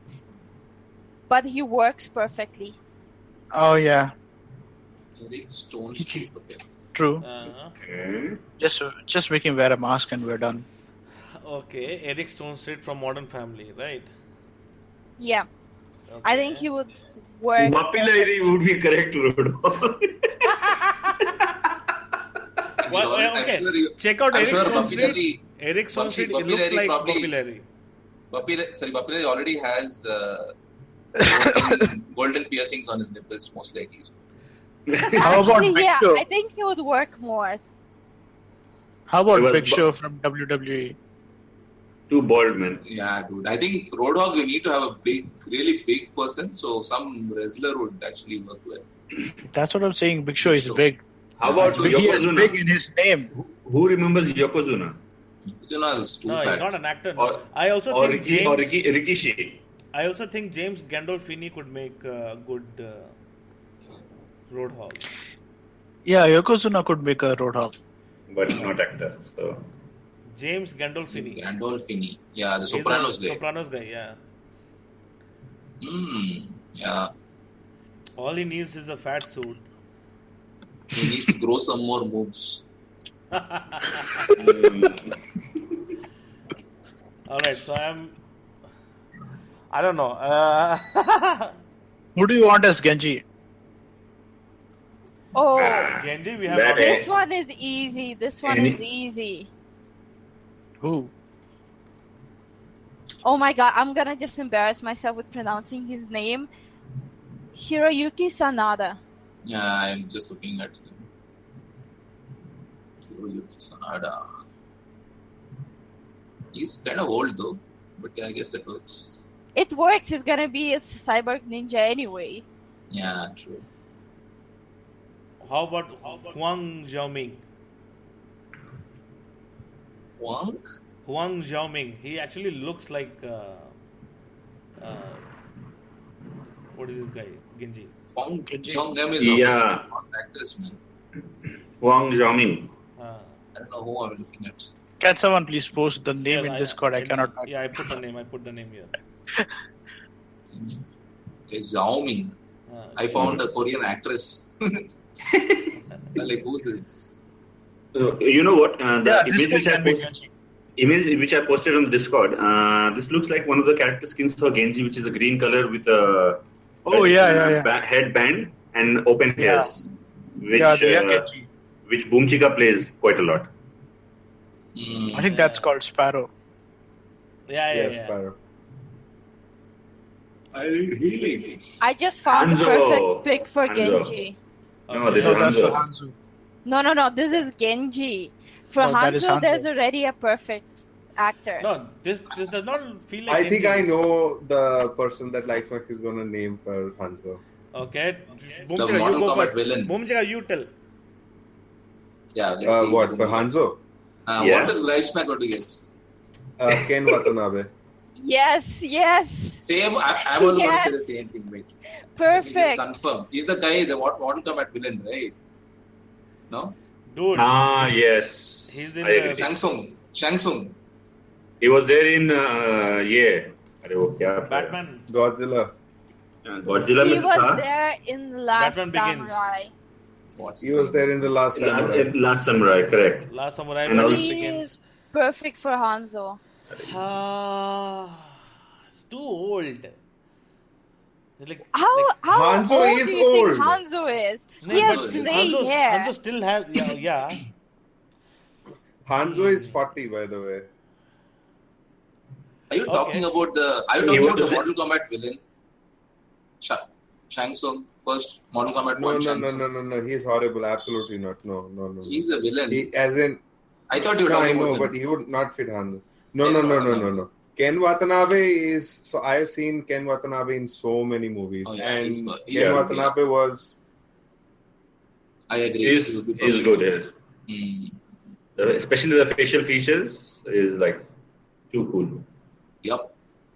But he works perfectly. Oh yeah, Eric Stone Street. Okay. true. Okay. Just make him wear a mask and we're done. Okay, Eric Stone Street from Modern Family, right? Yeah. Okay. I think he would work. Mapilari would be correct, Roadhog. Well, okay. I'm sure you, Check out I'm Eric sure Stone Bappi Street. Eric Stone Street, it looks Larry like probably- Bobby Larry. Bappi already has golden piercings on his nipples, most likely. How about Actually, Big yeah, Show? I think he would work more. How about Well, Big Show from WWE? Two bald men. Yeah, dude. I think Roadhog, you need to have a big, really big person, so some wrestler would actually work well. That's what I'm saying. Big Show is Show. big. How about But He is big Yokozuna? in his name. Who remembers Yokozuna? Yokozuna is too No, fat. he's not an actor. Or- I also Or think Rikishi. I also think James Gandolfini could make a good Roadhog. Yeah, Yokozuna could make a Roadhog. But not actor. So James Gandolfini. Gandolfini. Yeah, the He's Sopranos the guy. Sopranos guy, yeah. Yeah. All he needs is a fat suit. He needs to grow some more moves. Alright, so I don't know. Who do you want as Genji? Oh, Genji, we have That already- this one is easy. This one is easy. Who? Oh my god, I'm gonna just embarrass myself with pronouncing his name. Hiroyuki Sanada. Yeah, I'm just looking at him. Hiroyuki Sanada. He's kind of old though, but yeah, I guess that works. It works. He's gonna be a cyborg ninja anyway. Yeah, true. How about Huang Xiaoming? Wang? Huang Xiaoming. He actually looks like what is this guy? Genji. Fong Genji. Chong-gam is Yeah. a actress, man. Wang Xiaoming. I don't know who I'm looking at. Can someone please post the name Yeah, in Discord? I cannot. Yeah, I put the name here. Okay, Zhao Ming. I found a Korean actress. Like, who's this? You know what? The Yeah, this image can be Genji. which I posted on the Discord. This looks like one of the character skins for Genji, which is a green color with a Oh, yeah. headband and open Yeah. hairs, which Yeah, the young Genji. which Boom Chica plays quite a lot. I think that's called Sparrow. Yeah. Sparrow. I need healing. I just found the Hanzo. perfect pick for Hanzo. Genji. No, this No, is that's Hanzo. Hanzo. No. This is Genji. For Oh, that is Hanzo, Hanzo. there's already a perfect actor. No, this does not feel like I Genji. think I know the person that Lightsmack is gonna name for Hanzo. Okay. The Boom Chica, you Mortal go Kombat first. villain. Boom Chica, you tell. Yeah, let's see. What for Hanzo? Yeah. What does Lightsmack got to guess? Ken Watanabe. Yes. Same. I was going to Yes. say the same thing. Wait. Just Perfect. confirm. He's the guy, the Mortal Kombat villain, right? No? Dude, Yes. He's in I the- agree. Shang Tsung. He was there in yeah. Batman. Godzilla. Godzilla He में was था. there in Last Batman Begins. Samurai. What's He his was name? there in the last Samurai. Last Samurai, correct. Last Samurai. And Batman also- He Begins. is perfect for Hanzo. It's too old. It's like, How Hanzo old is do you think old. Hanzo is? No, He has but gray hair. Hanzo still has yeah. Hanzo is 40, by the way. Are you talking about the? Are you He talking about was the the- Mortal Kombat villain? Shang Tsung, first Mortal Kombat No, one. no, Shang no, Tsung. no. He's horrible. Absolutely not. No. He's a villain. He, as in, I thought you were no, I talking know, about but him. he would not fit Hanzo. Ken No. Watanabe. Ken Watanabe is. So I've seen Ken Watanabe in so many movies, Oh, yeah, and he's Ken good, Watanabe was. I agree. He's He would be perfect. good. Yeah. Mm. Especially the facial features is like too cool. Yep.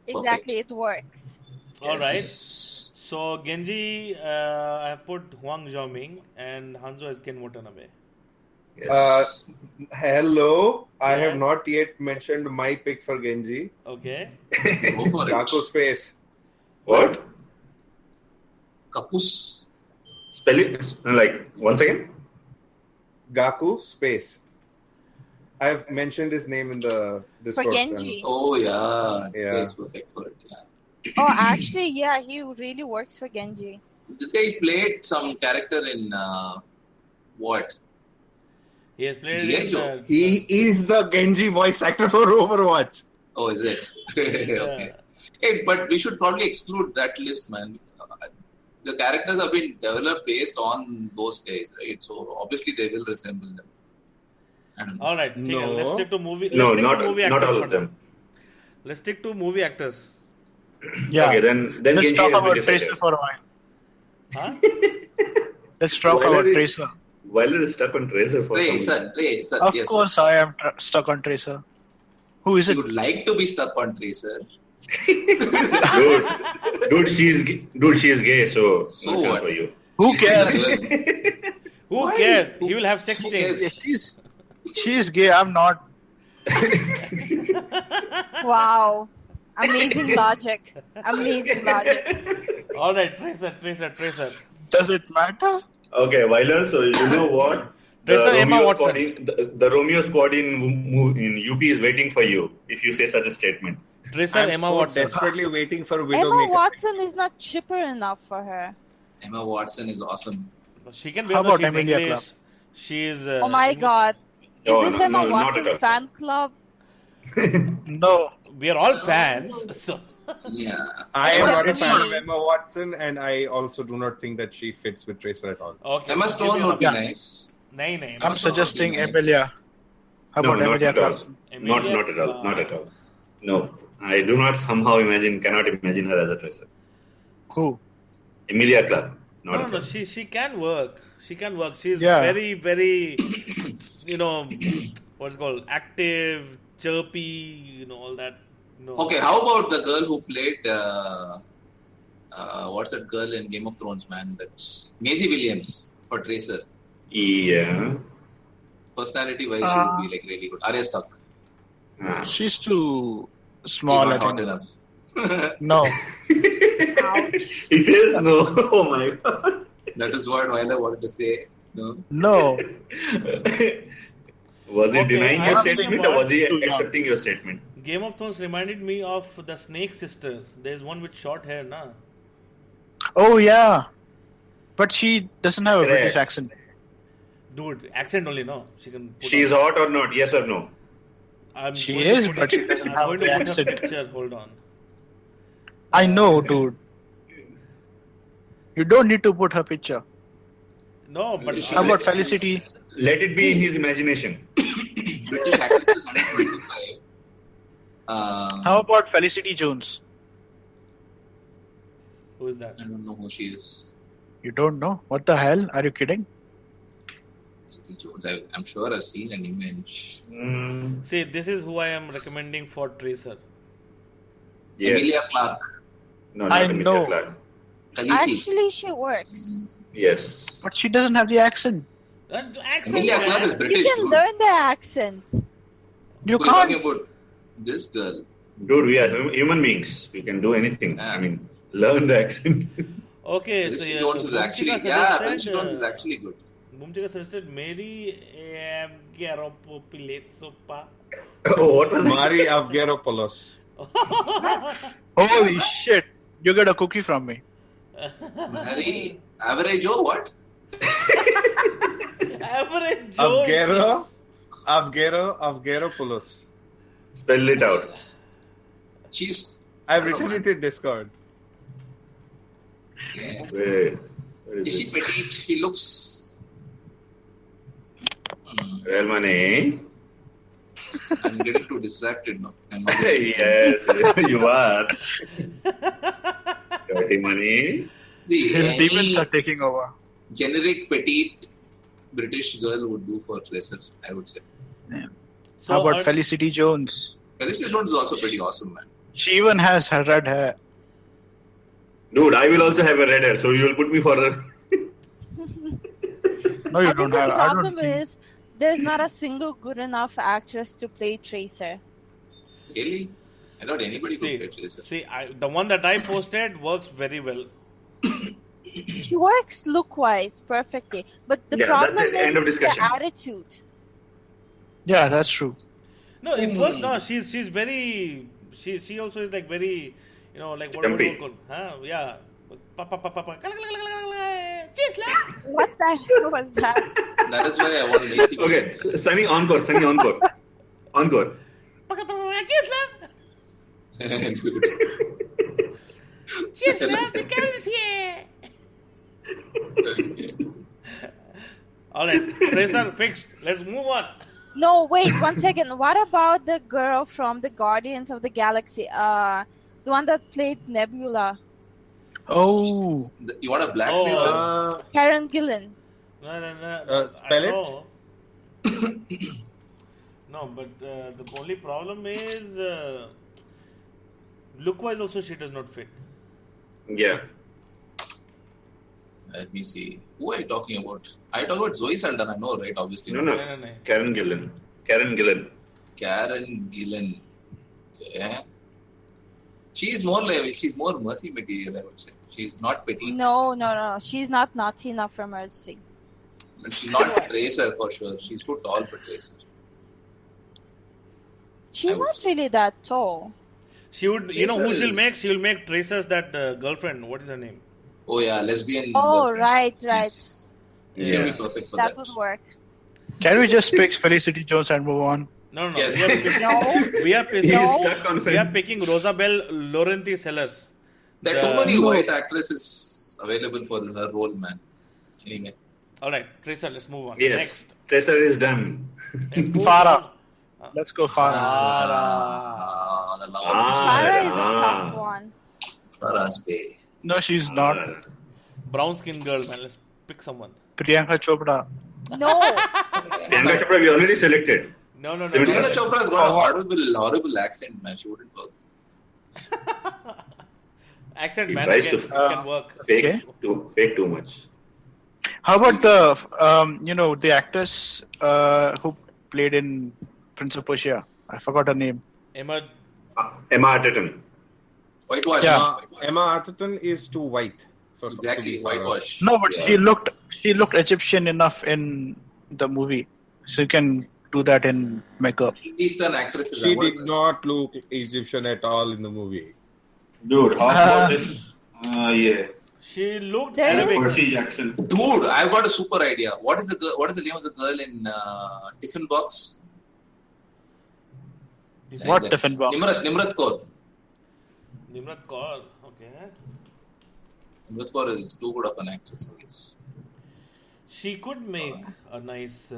Exactly, it works. All right. Yes. So Genji, I have put Huang Xiaoming and Hanzo as Ken Watanabe. Yes. Hello, I have Yes. not yet mentioned my pick for Genji. Okay. Go for it. Gaku Space. What? Kapus. Spell it like once again. Gaku Space. I've mentioned his name in the Discord. For Genji. Oh yeah, this Yeah. guy is perfect for it. Yeah. Oh, actually, yeah, he really works for Genji. This guy played some character in what? He has played G.I. in, Joe. He is the Genji voice actor for Overwatch. Oh, is it? Okay. Hey, but we should probably exclude that list, man. The characters have been developed based on those guys, right? So obviously they will resemble them. I don't know. All right. No. Let's stick to movie. No, let's stick to movie not actors all for of now. them. Let's stick to movie actors. Yeah. Okay, then Let's Genji talk has been about decided. Tracer for a while. Huh? Let's talk Why about are we- Tracer. While it is stuck on Tracer for some Tracer, Of yes. course, I am stuck on Tracer. Who is You it? would like to be stuck on Tracer. dude, she's gay, so So no chance what? for you. Who She's cares? still a girl. Who Why? cares? He will have sex Who change. cares? She's gay. I'm not. Wow. Amazing logic. Amazing logic. All right, Tracer. Does it matter? Okay, Weiler, so you know what? Tracer Emma Romeo Watson. squad the Romeo squad in UP is waiting for you if you say such a statement. Tracer I'm Emma so Watson. desperately waiting for Emma Widowmaker. Watson is not chipper enough for her. Emma Watson is awesome. She can be How because about she's Emilia English. Clarke? She is. Oh my English. god. Is Oh, this no, Emma no, not at Watson's all. fan club? No. We are all fans. So Yeah. I am not a Emma fan of Stone. Emma Watson, and I also do not think that she fits with Tracer at all. okay. Emma Stone would be Yeah. nice. Nahi. I'm suggesting nice. Emilia. How No, about not Emilia at all. Clarke? Not at all. Not at all. No, I do not cannot imagine her as a Tracer. Who? Emilia Clarke. Not No, at no, all. she can work. She can work. She's Yeah. very, very, what's it called, active, chirpy, all that. Okay, how about the girl who played what's that girl in Game of Thrones, man? That's Maisie Williams for Tracer. Yeah. Personality wise, she would be like really good. Arya Stark. Ah. She's too She's small, I not hot think. enough. No. He says no. Oh my god. That is what Vaida wanted to say. No. No. Was he Okay, denying I'm your thinking statement or was he about- accepting your statement? Game of Thrones reminded me of the Snake Sisters. There's one with short hair, na? Oh, yeah. But she doesn't have a Correct. British accent. Dude, accent only, no? She can put She's on- hot or not? Yes or no? I'm She going to is, put but she doesn't I'm have going the to put a accent. picture. Hold on. I know, dude. You don't need to put her picture. No, but How about Felicity? Let it be in his imagination. British actress under 25. How about Felicity Jones? Who is that? I don't know who she is. You don't know? What the hell? Are you kidding? Felicity Jones. I'm sure I've seen an image. See, this is who I am recommending for Tracer. Yes. Emilia Clarke. No, not I Emilia know. Clarke. Khaleesi. Actually, she works. Yes. But she doesn't have the accent. Accent, Emilia Clarke is man. You British, can dude. learn the accent. You We're talking can't. about this girl. Dude, we are human beings. We can do anything. Yeah. I mean, learn the accent. Okay, Felicity so Jones is actually, Felicity Jones is actually good. Boomchika suggested Mary Garoppolosopa. Oh, what was it? Mari Avgeropoulos. Holy shit. You get a cookie from me. Harry, average Joe, what? Average Joe. Avgeropoulos. Spell it out. She's. I've I don't know, written it in Discord. Yeah. Wait, where Is is she it? petite? She looks. Well, money. I'm getting too distracted now. I'm not getting distracted. Yes, you are. Dirty money. See, His any demons are taking over. generic petite British girl would do for Tracer, I would say. So, How about Felicity Jones? Felicity Jones is also pretty awesome, man. She even has her red hair. Dude, I will also have a red hair, so you will put me for the. No, you I don't think the have. I problem don't think. is there's not a single good enough actress to play Tracer. Really? I thought anybody could play Tracer. See, the one that I posted works very well. She works look-wise perfectly, but the Yeah, problem that's it. End of is the discussion. attitude. Yeah, that's true. No, it works now. She's very. She also is like very, like what Jumpy. you call? Huh? Yeah. Pa. Cheers, love. What the hell was that? That is why I want Macy Okay, Williams. Sunny, encore. Encore. Cheers, love. Dude. Cheers, love. Jealous. The girl is here. Okay. All right, Tracer fixed. Let's move on. No, wait, 1 second. What about the girl from the Guardians of the Galaxy? The one that played Nebula, Oh, You want a black Oh, Tracer? Karen Gillan. No. Spell I it? know. No, but the only problem is look-wise also she does not fit. Yeah. Let me see. Who are you talking about? Are you talking about Zoe Saldana? No, right? Obviously. No. No. Karen Gillan. Karen Gillan. Okay. She's more mercy material, I would say. She's not petite. No. She's not Nazi enough for Emergency. And she's not Tracer for sure. She's too tall for Tracer. She's not really that tall. She would, you know who Tracer she'll make? is- She'll make Tracer's that girlfriend. What is her name? Oh yeah, lesbian. Oh, girlfriend. right. Yes. She'll be Yes. perfect for That that. would work. Can we just pick Felicity Jones and move on? No. Yes. We are He's picking, stuck on we are picking Rosabelle Laurenti Sellers. There are too many white actresses available for her role, man. Anyway. All right, Tracer. Let's move on. Yes. Next. Tracer is done. Let's move Farah. on. Let's go Farah. The love Farah is a Ah. tough one. Farah's Bay. No, she's not. Brown skin girl, man. Let's pick someone. Priyanka Chopra. No. Priyanka Chopra, we already selected. No. Priyanka Chopra's got a horrible accent, man. She wouldn't work. Accent He man tries again to- can work. Fake too much. How about the the actress who played in Prince of Persia? I forgot her name. Emma. Emma Atherton. Whitewash. Yeah. Emma Atherton is too white. Exactly. Whitewash. No, but Yeah. she looked Egyptian enough in the movie, so you can do that in makeup. Eastern actresses. She what is did her- not look Egyptian at all in the movie. Dude, how about this? Yeah. She looked There is- Arabic. Percy Jackson. Dude, I've got a super idea. What is the girl? What is the name of the girl in Tiffin Box? What Tiffin Box? Nimrat Kaur. Nimrat Kaur. Okay. Nimrat Kaur is too good of an actress, I guess. She could make a nice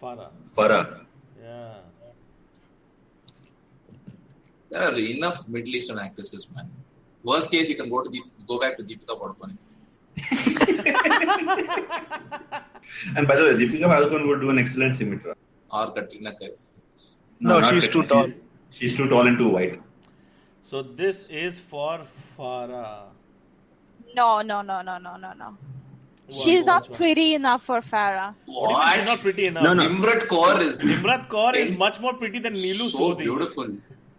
Farah. Farah. Yeah. There are enough Middle Eastern actresses, man. Worst case, you can go back to Deepika Padukone. And by the way, Deepika Padukone would do an excellent Symmetra. Or Katrina Kaif. No, not she's too tall. She's too tall and too white. So this is for Farah. No. She's not What? pretty enough for Farah. What do you mean she's not pretty enough? No. Nimrat Kaur is Nimrat Kaur is much more pretty than Neelu so Sodhi. beautiful.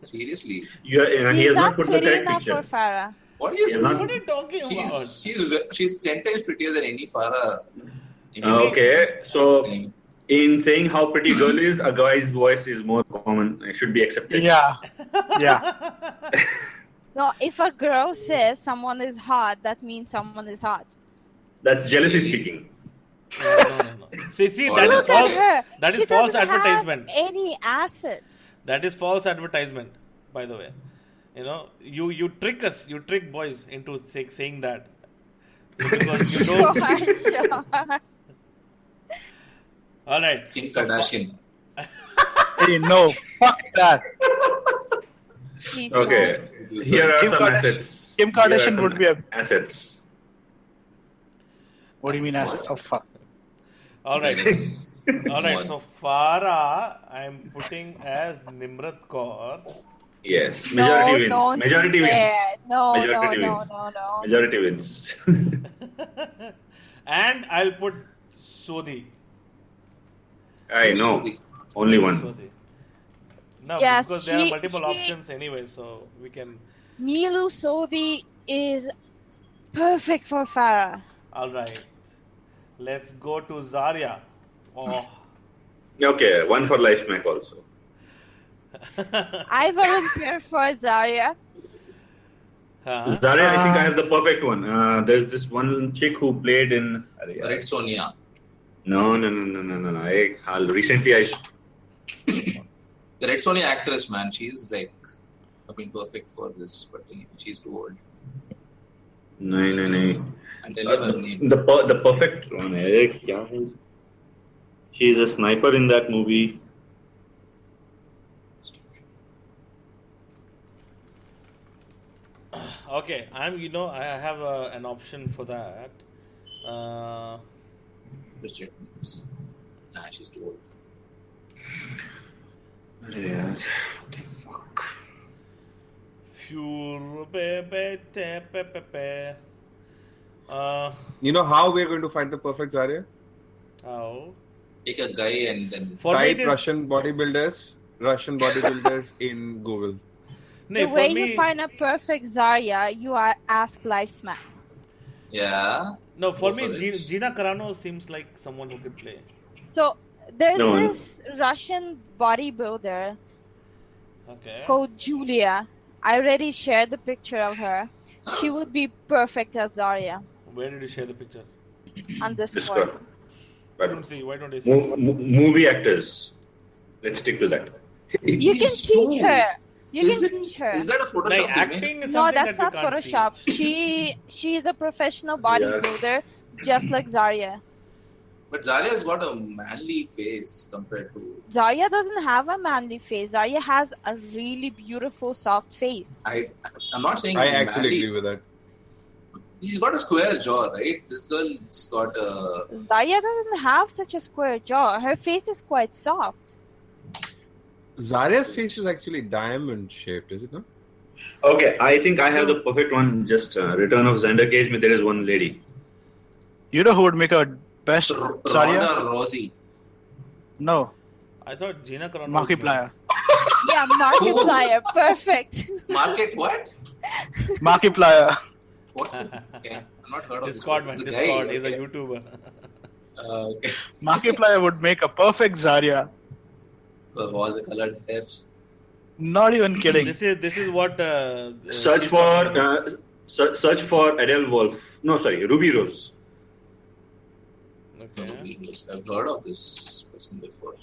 Seriously. He has She's not not put the pretty correct enough picture. for Farah. What are you Yeah, saying? not- What are you talking about? She's 10 times prettier than any Farah. Okay, so in saying how pretty girl is, a guy's voice is more common. It should be accepted. Yeah. No, if a girl says someone is hot, that means someone is hot. That's jealousy speaking. No. See, Oh, that is look Look false. at her. That She is false doesn't advertisement. have any assets. That is false advertisement, by the way. You know, you trick us, you trick boys into saying that. Because you Sure, don't. sure. All right. Kim Kardashian. Hey, no, fuck that. She's Okay, here are Kim some Kardashian- assets. Kim Here are Kardashian some would be a. assets. What do you mean? Oh fuck. All right. Yes. All right. One. So Farah, I'm putting as Nimrat Kaur. Yes, No, majority wins. don't Majority do wins. that. No. No. Majority wins. And I'll put Sodhi. I know. Sodhi. Only one. Sodhi. No, Yes, because there are she- multiple she- options anyway, so we can. Neelu Sodhi is perfect for Farah. All right. Let's go to Zarya. Oh. Okay, one for Life Mac also. I volunteer for Zarya. Huh? Zarya, I think I have the perfect one. There's this one chick who played in. Red Sonia. No. Recently, I. The Red Sonia actress, man, she's like, I've been perfect for this, but anyway, she's too old. No. I'll tell you her name. The perfect one. She's a sniper in that movie. Okay, I have an option for that. Bridget Nielsen. Nah, she's too old. Yeah. What the fuck? You know how we're going to find the perfect Zarya? How? Take a guy and then For me, Type it is, Russian bodybuilders in Google. The way you find a perfect Zarya, you ask Life Smack. Yeah. No, for Go me, for it. Gina Carano seems like someone who could play. So there's No. this Russian bodybuilder Okay. called Julia. I already shared the picture of her. She would be perfect as Zarya Where did you share the picture? on Discord. Discord. I But don't see. Why don't I see? movie actors. Let's stick to that. You can These teach two. her. You Is can it? teach her. Is that a Photoshop Like image? acting is No, something that's that not we can't Photoshop. teach. She is a professional bodybuilder, just like Zarya. But Zarya's got a manly face compared to. Zarya doesn't have a manly face. Zarya has a really beautiful, soft face. I'm not saying I actually manly. agree with that. She's got a square jaw, right? This girl's got a. Zarya doesn't have such a square jaw. Her face is quite soft. Zarya's face is actually diamond shaped, is it not? Okay, I think I have the perfect one. Just Return of Xander Cage. There is one lady. You know who would make a best Zarya? Ronda Rousey. No, I thought Gina Carano. Markiplier. Yeah, Markiplier. Perfect. Market what? Markiplier. What's it? Okay. I've not heard of Discord, this. man. It's a guy, Discord. He's okay. a YouTuber. Okay. Markiplier would make a perfect Zarya. With all the colored hair. Not even kidding. This is what. Search she's for talking about. search for Adele Wolf. No, sorry, Ruby Rose. Okay. I've heard of this person before.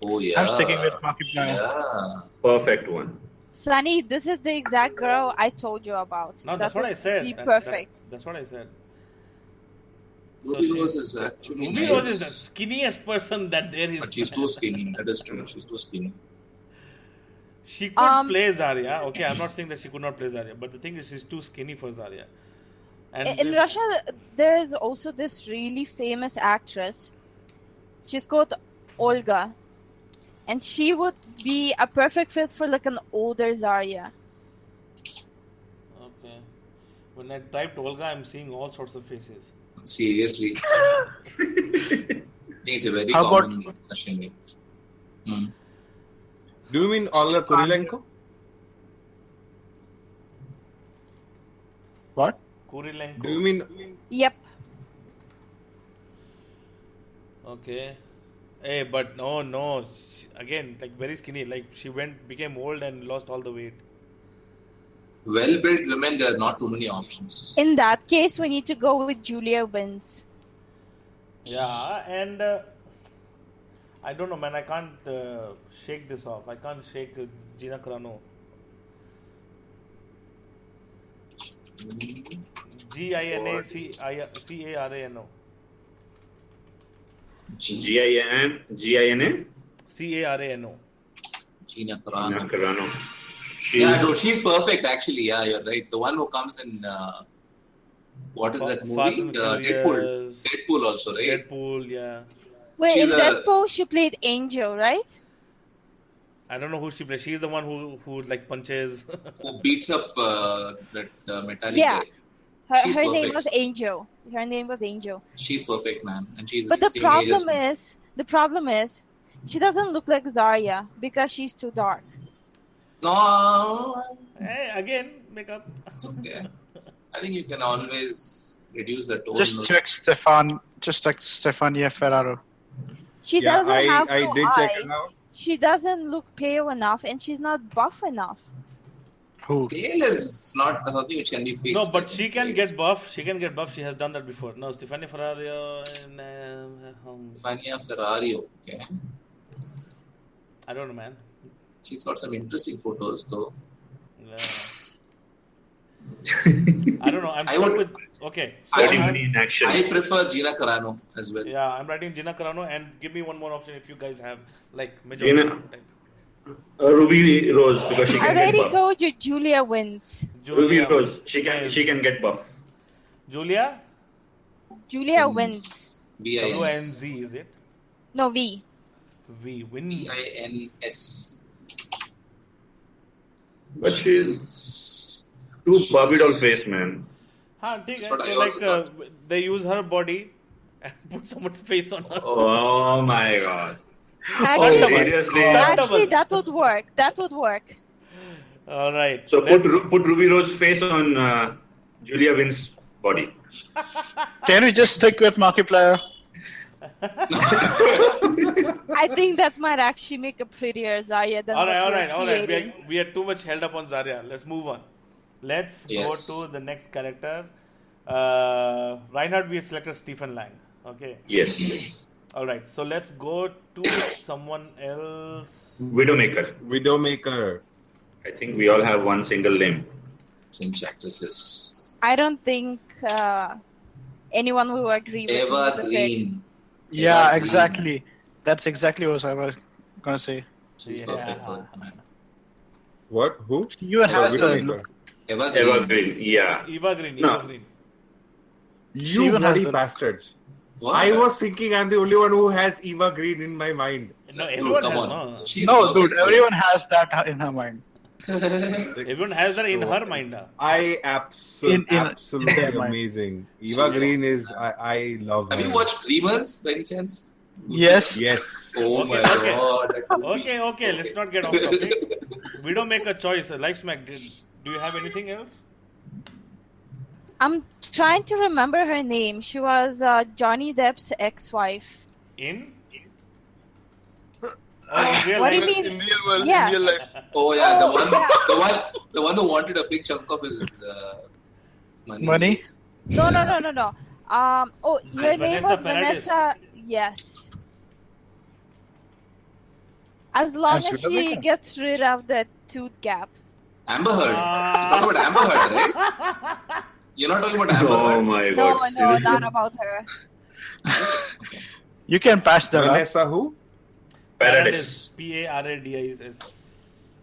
Oh yeah. I'm sticking with Markiplier. Yeah. Perfect one. Sunny, this is the exact girl I told you about. No, That that's what would I said. Be That's- perfect. That's what I said. Ruby So Rose is actually Ruby nice. Rose is the skinniest person that there is. But she's too skinny. That is true. She's too skinny. She could play Zarya. Okay, I'm not saying that she could not play Zarya, but the thing is, she's too skinny for Zarya. And In this- Russia, there is also this really famous actress. She's called Olga. And she would be a perfect fit for like an older Zarya. Okay. When I typed Olga, I'm seeing all sorts of faces. Seriously. I think it's a very How about- common Russian name. Hmm. Do you mean Olga Kurilenko? What? Kurilenko. Do you mean Yep. Okay. Hey, but no. Again, like very skinny. Like she became old and lost all the weight. Well-built women, there are not too many options. In that case, we need to go with Julia Wins. Yeah, and I don't know, man. I can't shake this off. I can't shake Gina Carano. GINA CARANO. Gina CARANO. Gina Carano. Carano. Yeah, no, she's perfect actually. Yeah, you're right. The one who comes in what is that Fast movie? and Deadpool. Furious. Deadpool also, right? Deadpool, yeah. Wait, She's in a- Deadpool, she played Angel, right? I don't know who she plays. She's the one who like punches. Who beats up that metallic Yeah. guy. She's Her name perfect. was Angel. Her name was Angel. She's perfect, man. And she's But the same age as problem is, she doesn't look like Zarya because she's too dark. No, Hey, again, makeup. it's okay. I think you can always reduce the tone. Just check Stefania Ferraro. She yeah, doesn't have I no did check eyes. it out. She doesn't look pale enough, and she's not buff enough. Who? Pale is not something which can be fixed. No, but I she think, can right? get buff. She can get buff. She has done that before. No, Stefania Ferrario and Fania Ferrario. Okay. I don't know, man. She's got some interesting photos though. Yeah. I don't know. I'm I stuck would- with. Okay. I So would- Money in action. I prefer Gina Carano as well. yeah, I'm writing Gina Carano and give me one more option if you guys have like majority. Gina- Ruby Rose because she I can get already buff. told you Julia Wins. Ruby Rose, she can get buff. Julia Julia Wins. WNZ V-I-N-S. is it? No, V. Win. V-I-N-S. But she's too Barbie doll face, man. Haan, ठीक That's है. what I So also like they use her body and put someone's face on her. Oh my god. Actually, Seriously? actually, that would work. That would work. All right. So let's- put Ruby Rose's face on Julia Wins' body. Can we just stick with Markiplier? I think that might actually make a prettier Zarya than All what right. we're creating. We are too much held up on Zarya. Let's move on. Let's Yes. go to the next character. Reinhardt, we have selected Stephen Lang. Okay. Yes. All right. So let's go to someone else. Widowmaker. I think we all have one single name. French actresses. I don't think anyone will agree with me Eva with the pick. Green. Yeah, Eva Green. exactly. That's exactly what I was gonna say. She's Yeah. perfect for it, man. What? Who? You have the Widowmaker. look. Eva Green. Evergreen. Yeah. Eva Green. No. Eva Green. You Steven has bloody the- bastards. What? I was thinking I'm the only one who has Eva Green in my mind. No, Dude, everyone come has on. no. She's No, perfect dude, for it. everyone has that in her mind. Everyone has that in her mind. I In absolutely their mind. amazing. Eva Green is I love her. Have you watched Dreamers by any chance? Yes. Yes. Oh Okay, my okay. god. that movie. Okay. Let's not get off topic. We don't make a choice. Life Smack, do you have anything else? I'm trying to remember her name. She was Johnny Depp's ex-wife. In? Oh, in real What do you life? mean? In real world, Yeah. in real life. Oh yeah, Oh, yeah. the one who wanted a big chunk of his money. Money? No. Her name was Vanessa Paradis. Vanessa. Yes. As long As as she Widowmaker. gets rid of the tooth gap. Amber Heard. You're talking about Amber Heard, right? You're not talking about Amber Oh Heard. my No, god. no, seriously? not about her. You can patch that up. Vanessa who? Paradis. Paradis.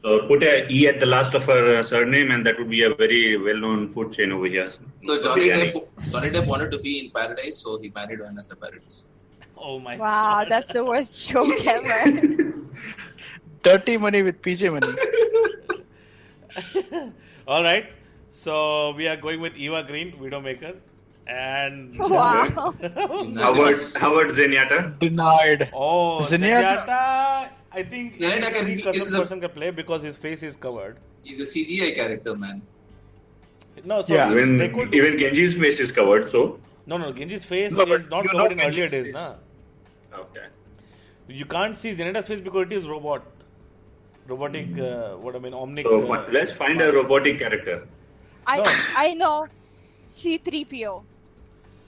So put a E at the last of her surname, and that would be a very well-known food chain over here. So Johnny Biryani. Depp wanted to be in Paradise, so he married Vanessa Paradis. Oh my Wow, god. that's the worst joke ever. Dirty money with PJ money. All right. So we are going with Eva Green, Widowmaker. And Wow. Howard Zenyatta. Denied. oh, Zenyatta. Zenyatta, I think Zenyatta can any be- custom is a- person can play because his face is covered. He's a CGI character, man. No, so Yeah. Even they could. Genji's face is covered, so. No, Genji's face No, but is not you covered know in earlier Genji's days, face. na. Okay. You can't see Zenyatta's face because it is robotic. Omnic. So let's find a robotic character. I know. C-3PO.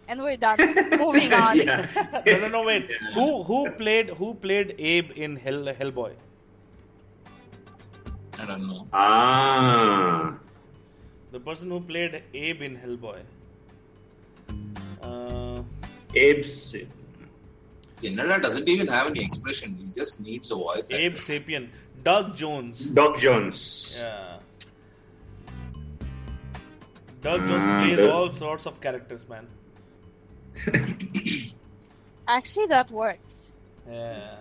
And we're done. Moving on. Yeah. No, wait. Who played Abe in Hellboy? I don't know. Ah. The person who played Abe in Hellboy. Abe's. Zenyatta doesn't even have any expression. He just needs a voice Abe actor. Sapien. Doug Jones. Doc Jones. Yeah. Doug Jones plays Doug- all sorts of characters, man. Actually, that works. Yeah.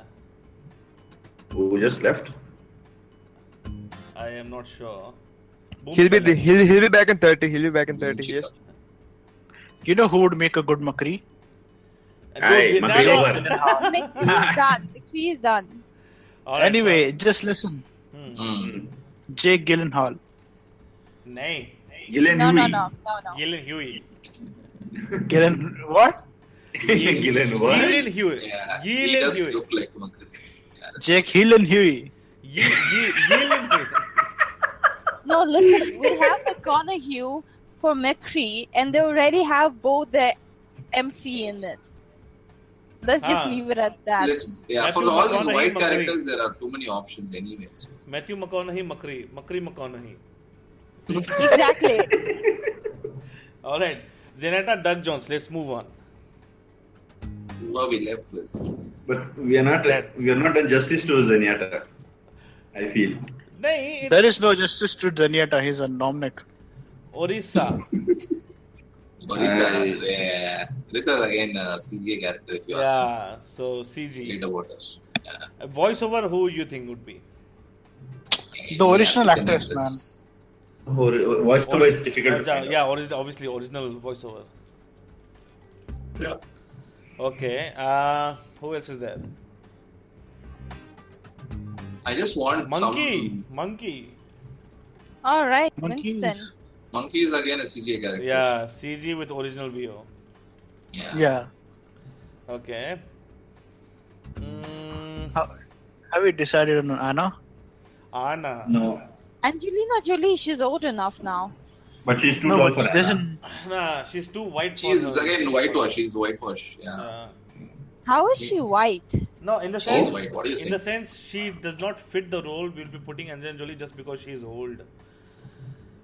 Who just left? I am not sure. Boom He'll be Pellet. he'll be back in 30. He'll be back in 30. Chica. Yes. You know who would make a good McCree? Dude, Aye, with Makri that- over. He's done. He's done. Alright, Anyway, just listen. Hmm. Jake Gyllenhaal. so- Nay. Gillian No. Huey. Gillian Huey. What? Gillian what? Gillian Huey. Yeah, he Gillian does Huey. look like Makri. Yeah, that's Jake Gyllenhaal Huey. Gillian Huey. No, listen. We have McConaughey for McCree, and they already have both the MC in it. Let's just Ah. leave it at that. Yeah, for Matthew all these McConaughey, white Makri. characters, there are too many options anyway. So. Matthew McConaughey, Makri McConaughey. Exactly. Alright. Zenyatta, Doug Jones. Let's move on. Who are we left with? But we are not done justice to Zenyatta. I feel. Nay, There is no justice to Zenyatta. He's a nomnic. Orissa. Orissa. Yeah. Orissa is again a CGI character, if you ask Yeah, so me. CG. Later waters. Yeah. Voiceover, who you think would be? The original African actress, actress. Voiceover it's difficult to find out. Yeah, obviously original voiceover. Yeah. Okay. Who else is there? I just want Monkey. All right, Monkeys. Winston. Monkey is again a CGI character. Yeah, CG with original VO. Yeah. Okay. Have we decided on Anna? Anna. No. Angelina Jolie, she's old enough now. But she's too No, tall but for she Anna. doesn't. Nah, she's too white. She's for her. again whitewash. She's whitewash. Yeah. How is she white? No, in the She's sense, white. What do you in say? the sense, she does not fit the role. We'll be putting Angelina Jolie just because she's old.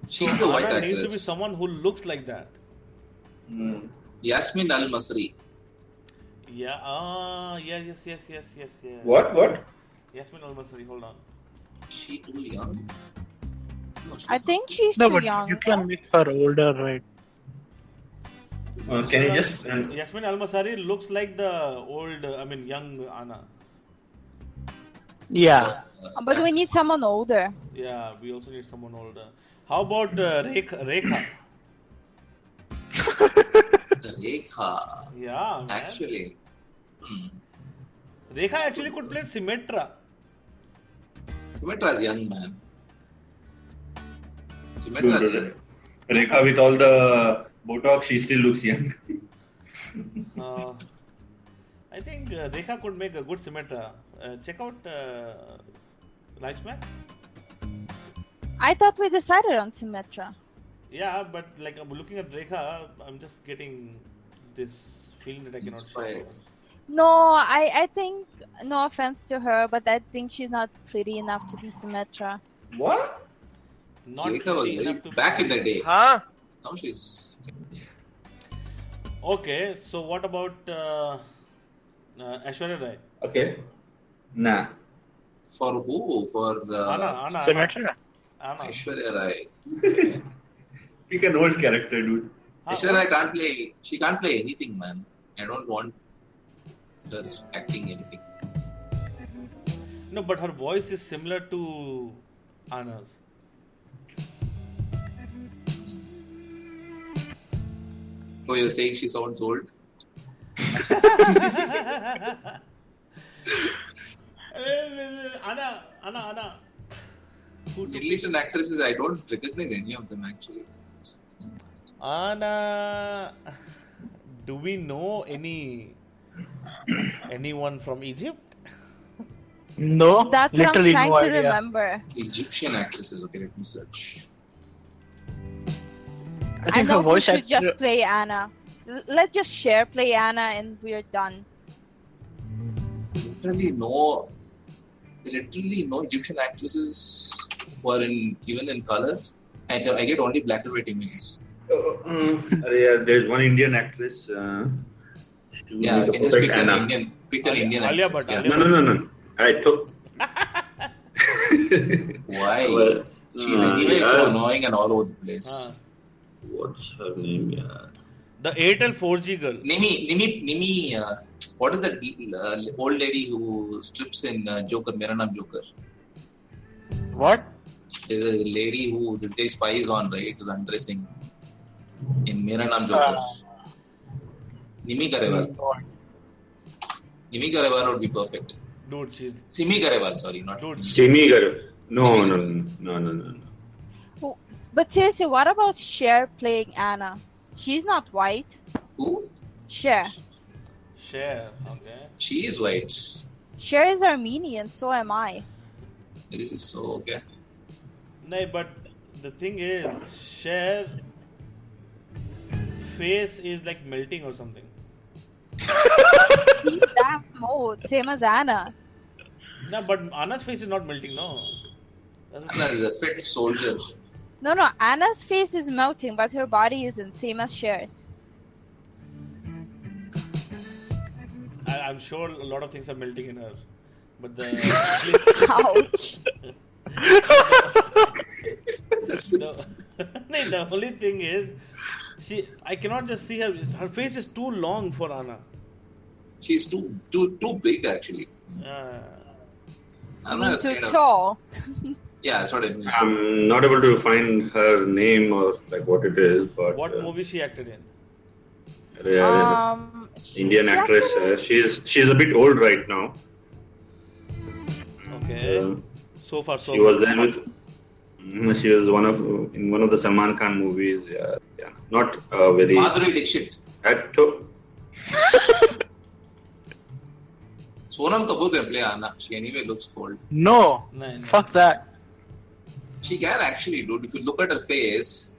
She's a white Anna actress. needs to be someone who looks like that. Yasmin Al Masri. Yeah. Yes. What? Yasmin Al-Masri. Hold on. Is she too young? No, she's I think she's No, too but young. you can make her older, right? Can you just... Yasmin Al-Masri looks like the old, young Anna. Yeah. But we need someone older. Yeah, we also need someone older. How about Rekha? Rekha. Yeah, man. Actually. Rekha actually could play Symmetra. Symmetra's young, man. Symmetra's young. Rekha with all the Botox, she still looks young. I think Rekha could make a good Symmetra. Check out Lifesmack. I thought we decided on Symmetra. Yeah, but like I'm looking at Rekha, I'm just getting this feeling that I cannot Inspired. show. No, I think, no offense to her, but I think she's not pretty enough to be Symmetra. What? Not Rekha was pretty very enough to back in the day. Huh? Now she's. Okay, so what about Aishwarya Rai? Okay. Nah. For who? For Anna. Symmetra? Anna. Aishwarya Rai. Pick an old character, dude. Aishwarya Rai can't play. She can't play anything, man. I don't want her acting anything. No, but her voice is similar to Anna's. Oh, you're saying she sounds old? Anna. Middle Eastern actresses, I don't recognize any of them actually. Anna. Do we know anyone from Egypt? No. That's what I'm literally trying no to idea. remember. Egyptian actresses. Okay, let me search. I I think know her who voice should actor. just play Anna. Let's just share play Anna and we're done. Literally no Egyptian actresses who are even in color. I get only black and white images. Yeah, there's one Indian actress. Yeah, I can just pick an Indian Alia actress. Bhatt, Yeah. Alia No. I took. Why? Well, She's anyway so yeah. annoying and all over the place. What's her name? Yeah. The Airtel 4G girl. Nimi, what is that old lady who strips in Joker, Mera Naam Joker? What? There's a lady who this guy spies on, right? Who's undressing in Mera Naam Joker. Nimi Garewal. Nimi Garewal would be perfect. Dude, she's... Simi Garewal, sorry, not Dude. Nimi. Simi Garu. Simi No. But seriously, what about Cher playing Anna? She's not white. Who? Cher. Cher, okay. She is white. Cher is Armenian, so am I. This is so okay. No, but the thing is, Cher face is like melting or something. She's that mode, same as Anna. No, but Anna's face is not melting, no. Anna is a fit soldier. No, Anna's face is melting, but her body isn't, same as Cher's. I'm sure a lot of things are melting in her. But the... Ouch. The only thing is, I cannot just see her. Her face is too long for Anna. She's too big actually. Anna is Too kind of, tall. yeah, that's what I mean. I'm not able to find her name or like what it is, but What movie she acted in? Indian actress. She's a bit old right now. Okay. So far, so She was there with. She was in one of the Salman Khan movies. Yeah. Not very. Madhuri Dixit. Sonam Kapoor can play Anna. She anyway looks old. No. Fuck that. She can actually, dude. If you look at her face,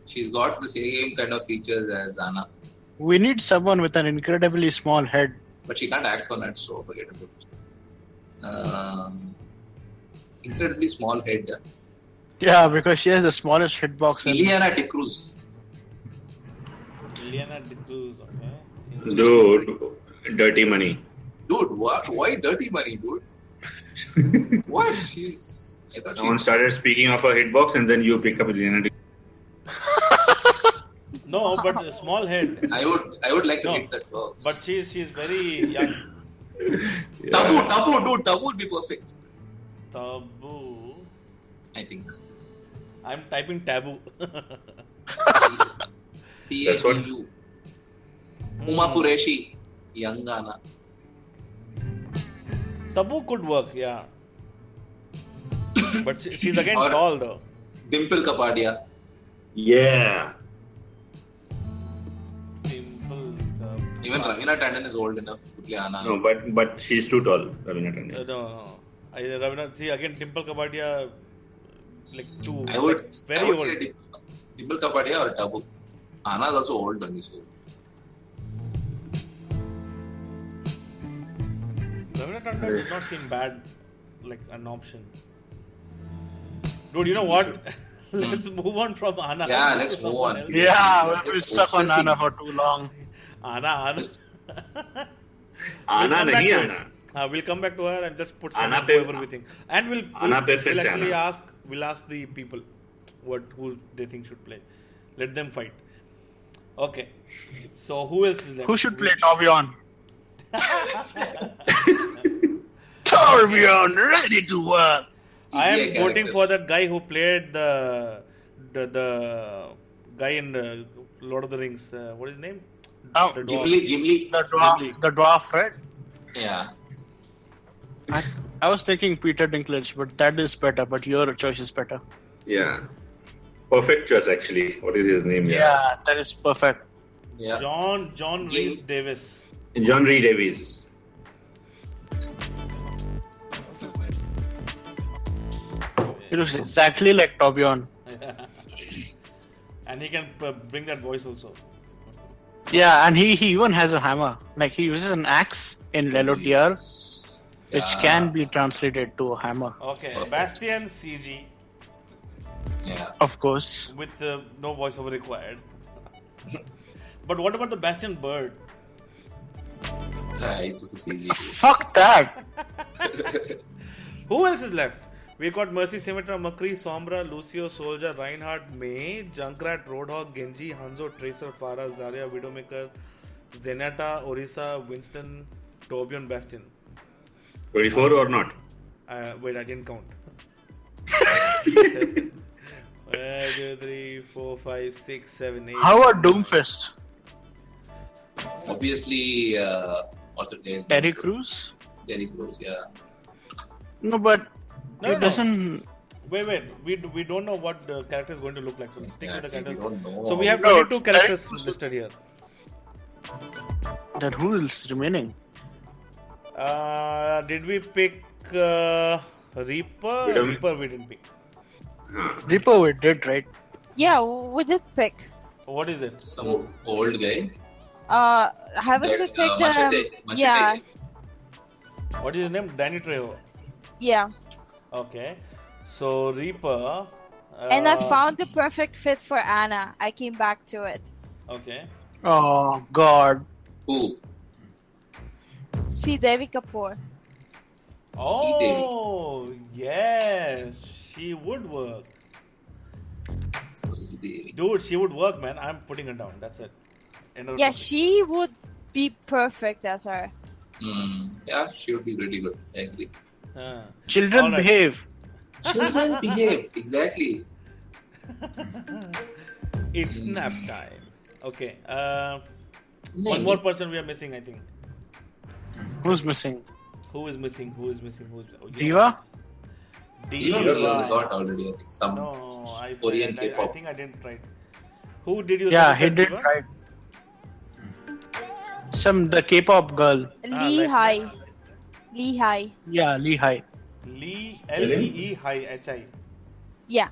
she's got the same kind of features as Anna. We need someone with an incredibly small head. But she can't act for that, so forget about it. Incredibly small head. Yeah, because she has the smallest hitbox. Ileana D'Cruz. Okay. Dude, Dirty Money. Dude, what? Why Dirty Money, dude? What? I thought Someone started speaking of her hitbox and then you pick up Ileana. No, but a small head. I would like to hit that box. But she's very young. Yeah. Tabu, dude. Tabu would be perfect. Tabu. I think. I'm typing taboo. Tabu. Uma Qureshi, young Anna. Tabu could work, yeah. But she's again tall though. Dimple Kapadia. Yeah. Even Ravina Tandon is old enough to play Anna. No, but she's too tall, Ravina Tandon. No. Ravina, see again, Dimple Kapadia, like too. I would old. Say Dimple Kapadia or Tabu. Anna is also old when this way. Ravina Tandon does not seem bad, like an option. Dude, you know what? Let's move on from Anna. Yeah, let's move on. Yeah, we've been stuck on Anna for too long. Anna. Anna nahi Anna. We'll come back to her and just put some Anna whoever we think. And we'll actually Anna. ask the people who they think should play. Let them fight. Okay. So who else is left? Who should play Torbjorn? Torbjorn, ready to work. I am voting for that guy who played the guy in the Lord of the Rings. What is his name? Gimli. The dwarf, right? Yeah. I was thinking Peter Dinklage, but that is better. But your choice is better. Yeah. Perfect choice, actually. What is his name? Yeah, that is perfect. Yeah. John Rhys Davis. John Rhys Davies. It looks exactly like Torbjorn. And he can bring that voice also. Yeah, and he even has a hammer. Like he uses an axe in Lelotier, which can be translated to a hammer. Okay, perfect. Bastian CG. Yeah. Of course. With no voiceover required. But what about the Bastian bird? It was a CG. Fuck that. Who else is left? We got Mercy, Symmetra, Makri, Sombra, Lucio, Soldier, Reinhardt, May, Junkrat, Roadhog, Genji, Hanzo, Tracer, Farah, Zarya, Widowmaker, Zenyatta, Orisa, Winston, Torbjorn, Bastion. 24 or not? Wait, I didn't count. 1, 2, 3, 4, 5, 6, 7, 8. How are Doomfist? Obviously, what's it name? Terry Crews? Terry Crews, yeah. No, but No. doesn't. Wait. We don't know what the character is going to look like. So let's stick with the characters. We don't know. So we have 22 characters listed here. Then who is remaining? Did we pick Reaper? Reaper we didn't pick. Reaper we did, right? Yeah, we did pick. What is it? Some old guy. Haven't we picked Machete. Yeah. What is his name? Danny Trejo. Yeah. Okay. So Reaper. And I found the perfect fit for Anna. I came back to it. Okay. Oh God. Who? See Devi Kapoor. Oh yes, she would work. Dude, she would work, man. I'm putting her down. That's it. Yeah, she would be perfect as her. Yeah, she would be really good. I agree. Children behave. Children behave. Exactly. It's nap time. Okay. One more person we are missing, I think. Who's missing? Who is missing? Diva? Even we got already, I think, some No, Korean I K-pop. think I didn't try. Who did you? Yeah, he suggest, did Diva? try. The K-pop girl. Lee Hai. Lee Hai. Yeah, Lee Hai. Lee Lee Hi Hi. Yeah.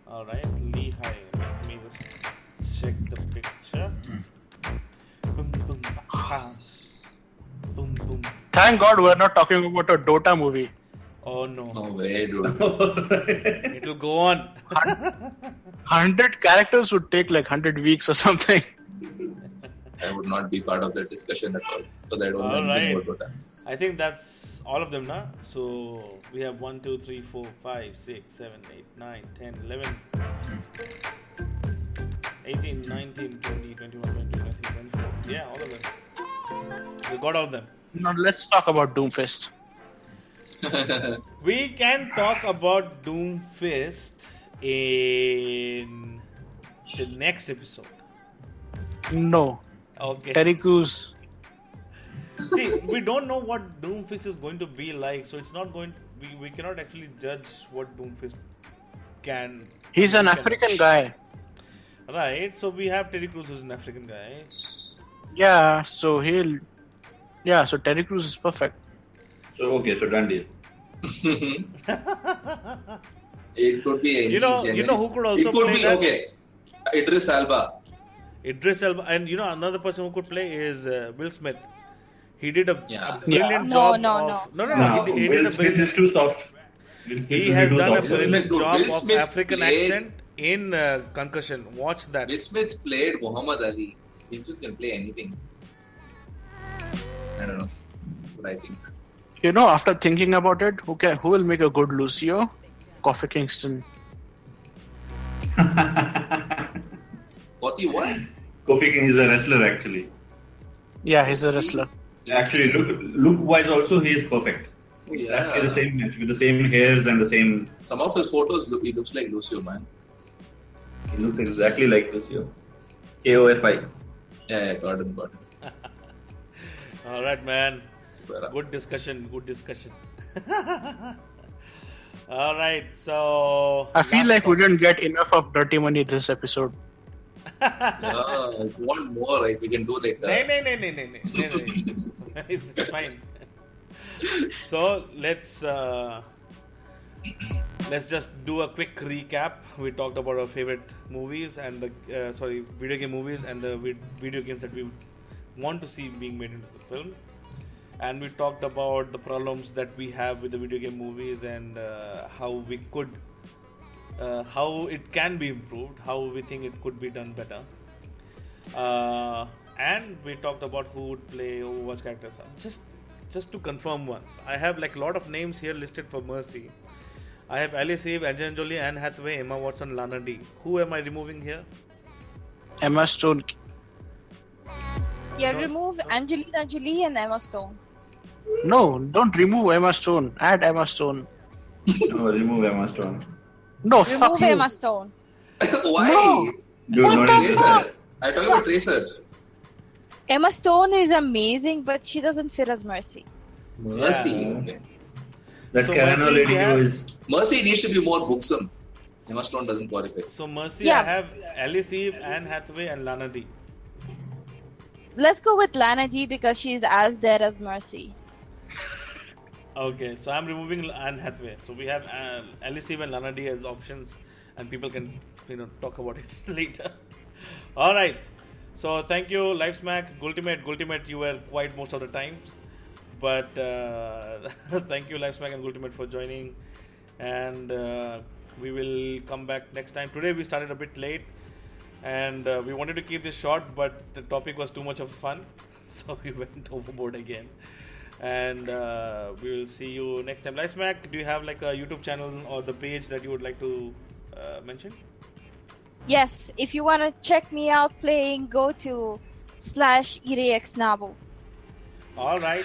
All right, Lee Hai. Let me just check the picture. Boom boom ha. Boom boom. Thank God we're not talking about a Dota movie. Oh no. No way, dude. It will go on. 100 characters would take like 100 weeks or something. I would not be part of that discussion at all. Because I don't know All anything right. about Dota. I think that's all of them now. So we have 1, 2, 3, 4, 5, 6, 7, 8, 9, 10, 11, 18, 19, 20, 21, 22, 23, 24. Yeah, all of them. We got all of them. Now let's talk about Doomfist. We can talk about Doomfist in the next episode. No. Okay. Terry Crews. See, we don't know what Doomfist is going to be like, so it's not going. We cannot actually judge what Doomfist can. He's an African guy. Right. So we have Terry Crews, who's an African guy. Yeah, so he'll. Yeah, so Terry Crews is perfect. So done deal. It could be any You know genre. who could also It could play be, that? okay. Idris Elba. Idris Elba, and another person who could play is Will Smith. He did a Yeah. brilliant No, job. no, of, no. no. He did Will a Smith brilliant. is too soft. Will Smith He will has be too done a soft. brilliant Will job of Smith African played- accent in Concussion. Watch that. Will Smith played Muhammad Ali. Will Smith can play anything. I don't know. That's what I think. After thinking about it, who will make a good Lucio? Kofi Kingston. What? Kofi King is a wrestler actually. Yeah, he's a wrestler. Actually, look wise also he is perfect. Yeah. Exactly the same with the same hairs and the same. Some of his photos, he looks like Lucio, man. He looks exactly like Lucio. KOFI. Yeah, got him. All right, man. Well, Good discussion. All right, so I feel last like we topic. didn't get enough of Dirty Money this episode. yeah, if you want more, right, we can do like No. It's fine. So let's just do a quick recap. We talked about our favorite movies and the video game movies and the video games that we want to see being made into the film. And we talked about the problems that we have with the video game movies and how it can be improved, how we think it could be done better. And we talked about who would play Overwatch characters. Just to confirm once, I have like a lot of names here listed for Mercy. I have Alice Eve, Angelina Jolie, Anne Hathaway, Emma Watson, Lana D. Who am I removing here? Emma Stone. Yeah, remove Angelina Jolie and Emma Stone. No, don't remove Emma Stone. Add Emma Stone. No, remove Emma Stone. No, fuck Remove you. Emma Stone. Why? No. Dude, not even- Tracer. I talk about Tracer. Emma Stone is amazing, but she doesn't fit as Mercy. Mercy. Yeah. Okay. That So Carano Mercy, lady we have- who is. Mercy needs to be more buxom. Emma Stone doesn't qualify. So Mercy, Yeah. I have Alice Eve, Anne Hathaway, and Lana D. Let's go with Lana D because she's as dead as Mercy. Okay, so I'm removing Anne Hathaway. So we have Alice Eve and Lana D as options, and people can talk about it later. All right. So thank you, Live Smack, Gultimate. You were quiet most of the times, but thank you, Live Smack and Gultimate, for joining. And we will come back next time. Today we started a bit late, and we wanted to keep this short, but the topic was too much of fun, so we went overboard again. And we will see you next time. Live Smack, do you have like a YouTube channel or the page that you would like to mention? Yes, if you want to check me out playing, go to /EREXNABU. All right.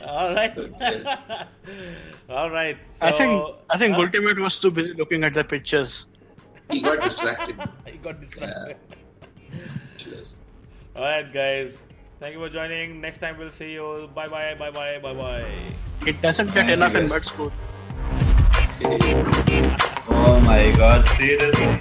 All right. All right. So, I think Ultimate was too busy looking at the pictures. He got distracted. I got distracted. Cheers. All right, guys. Thank you for joining. Next time we'll see you. Bye bye. Bye bye. Bye bye. It doesn't get enough in med school. Oh my god, seriously?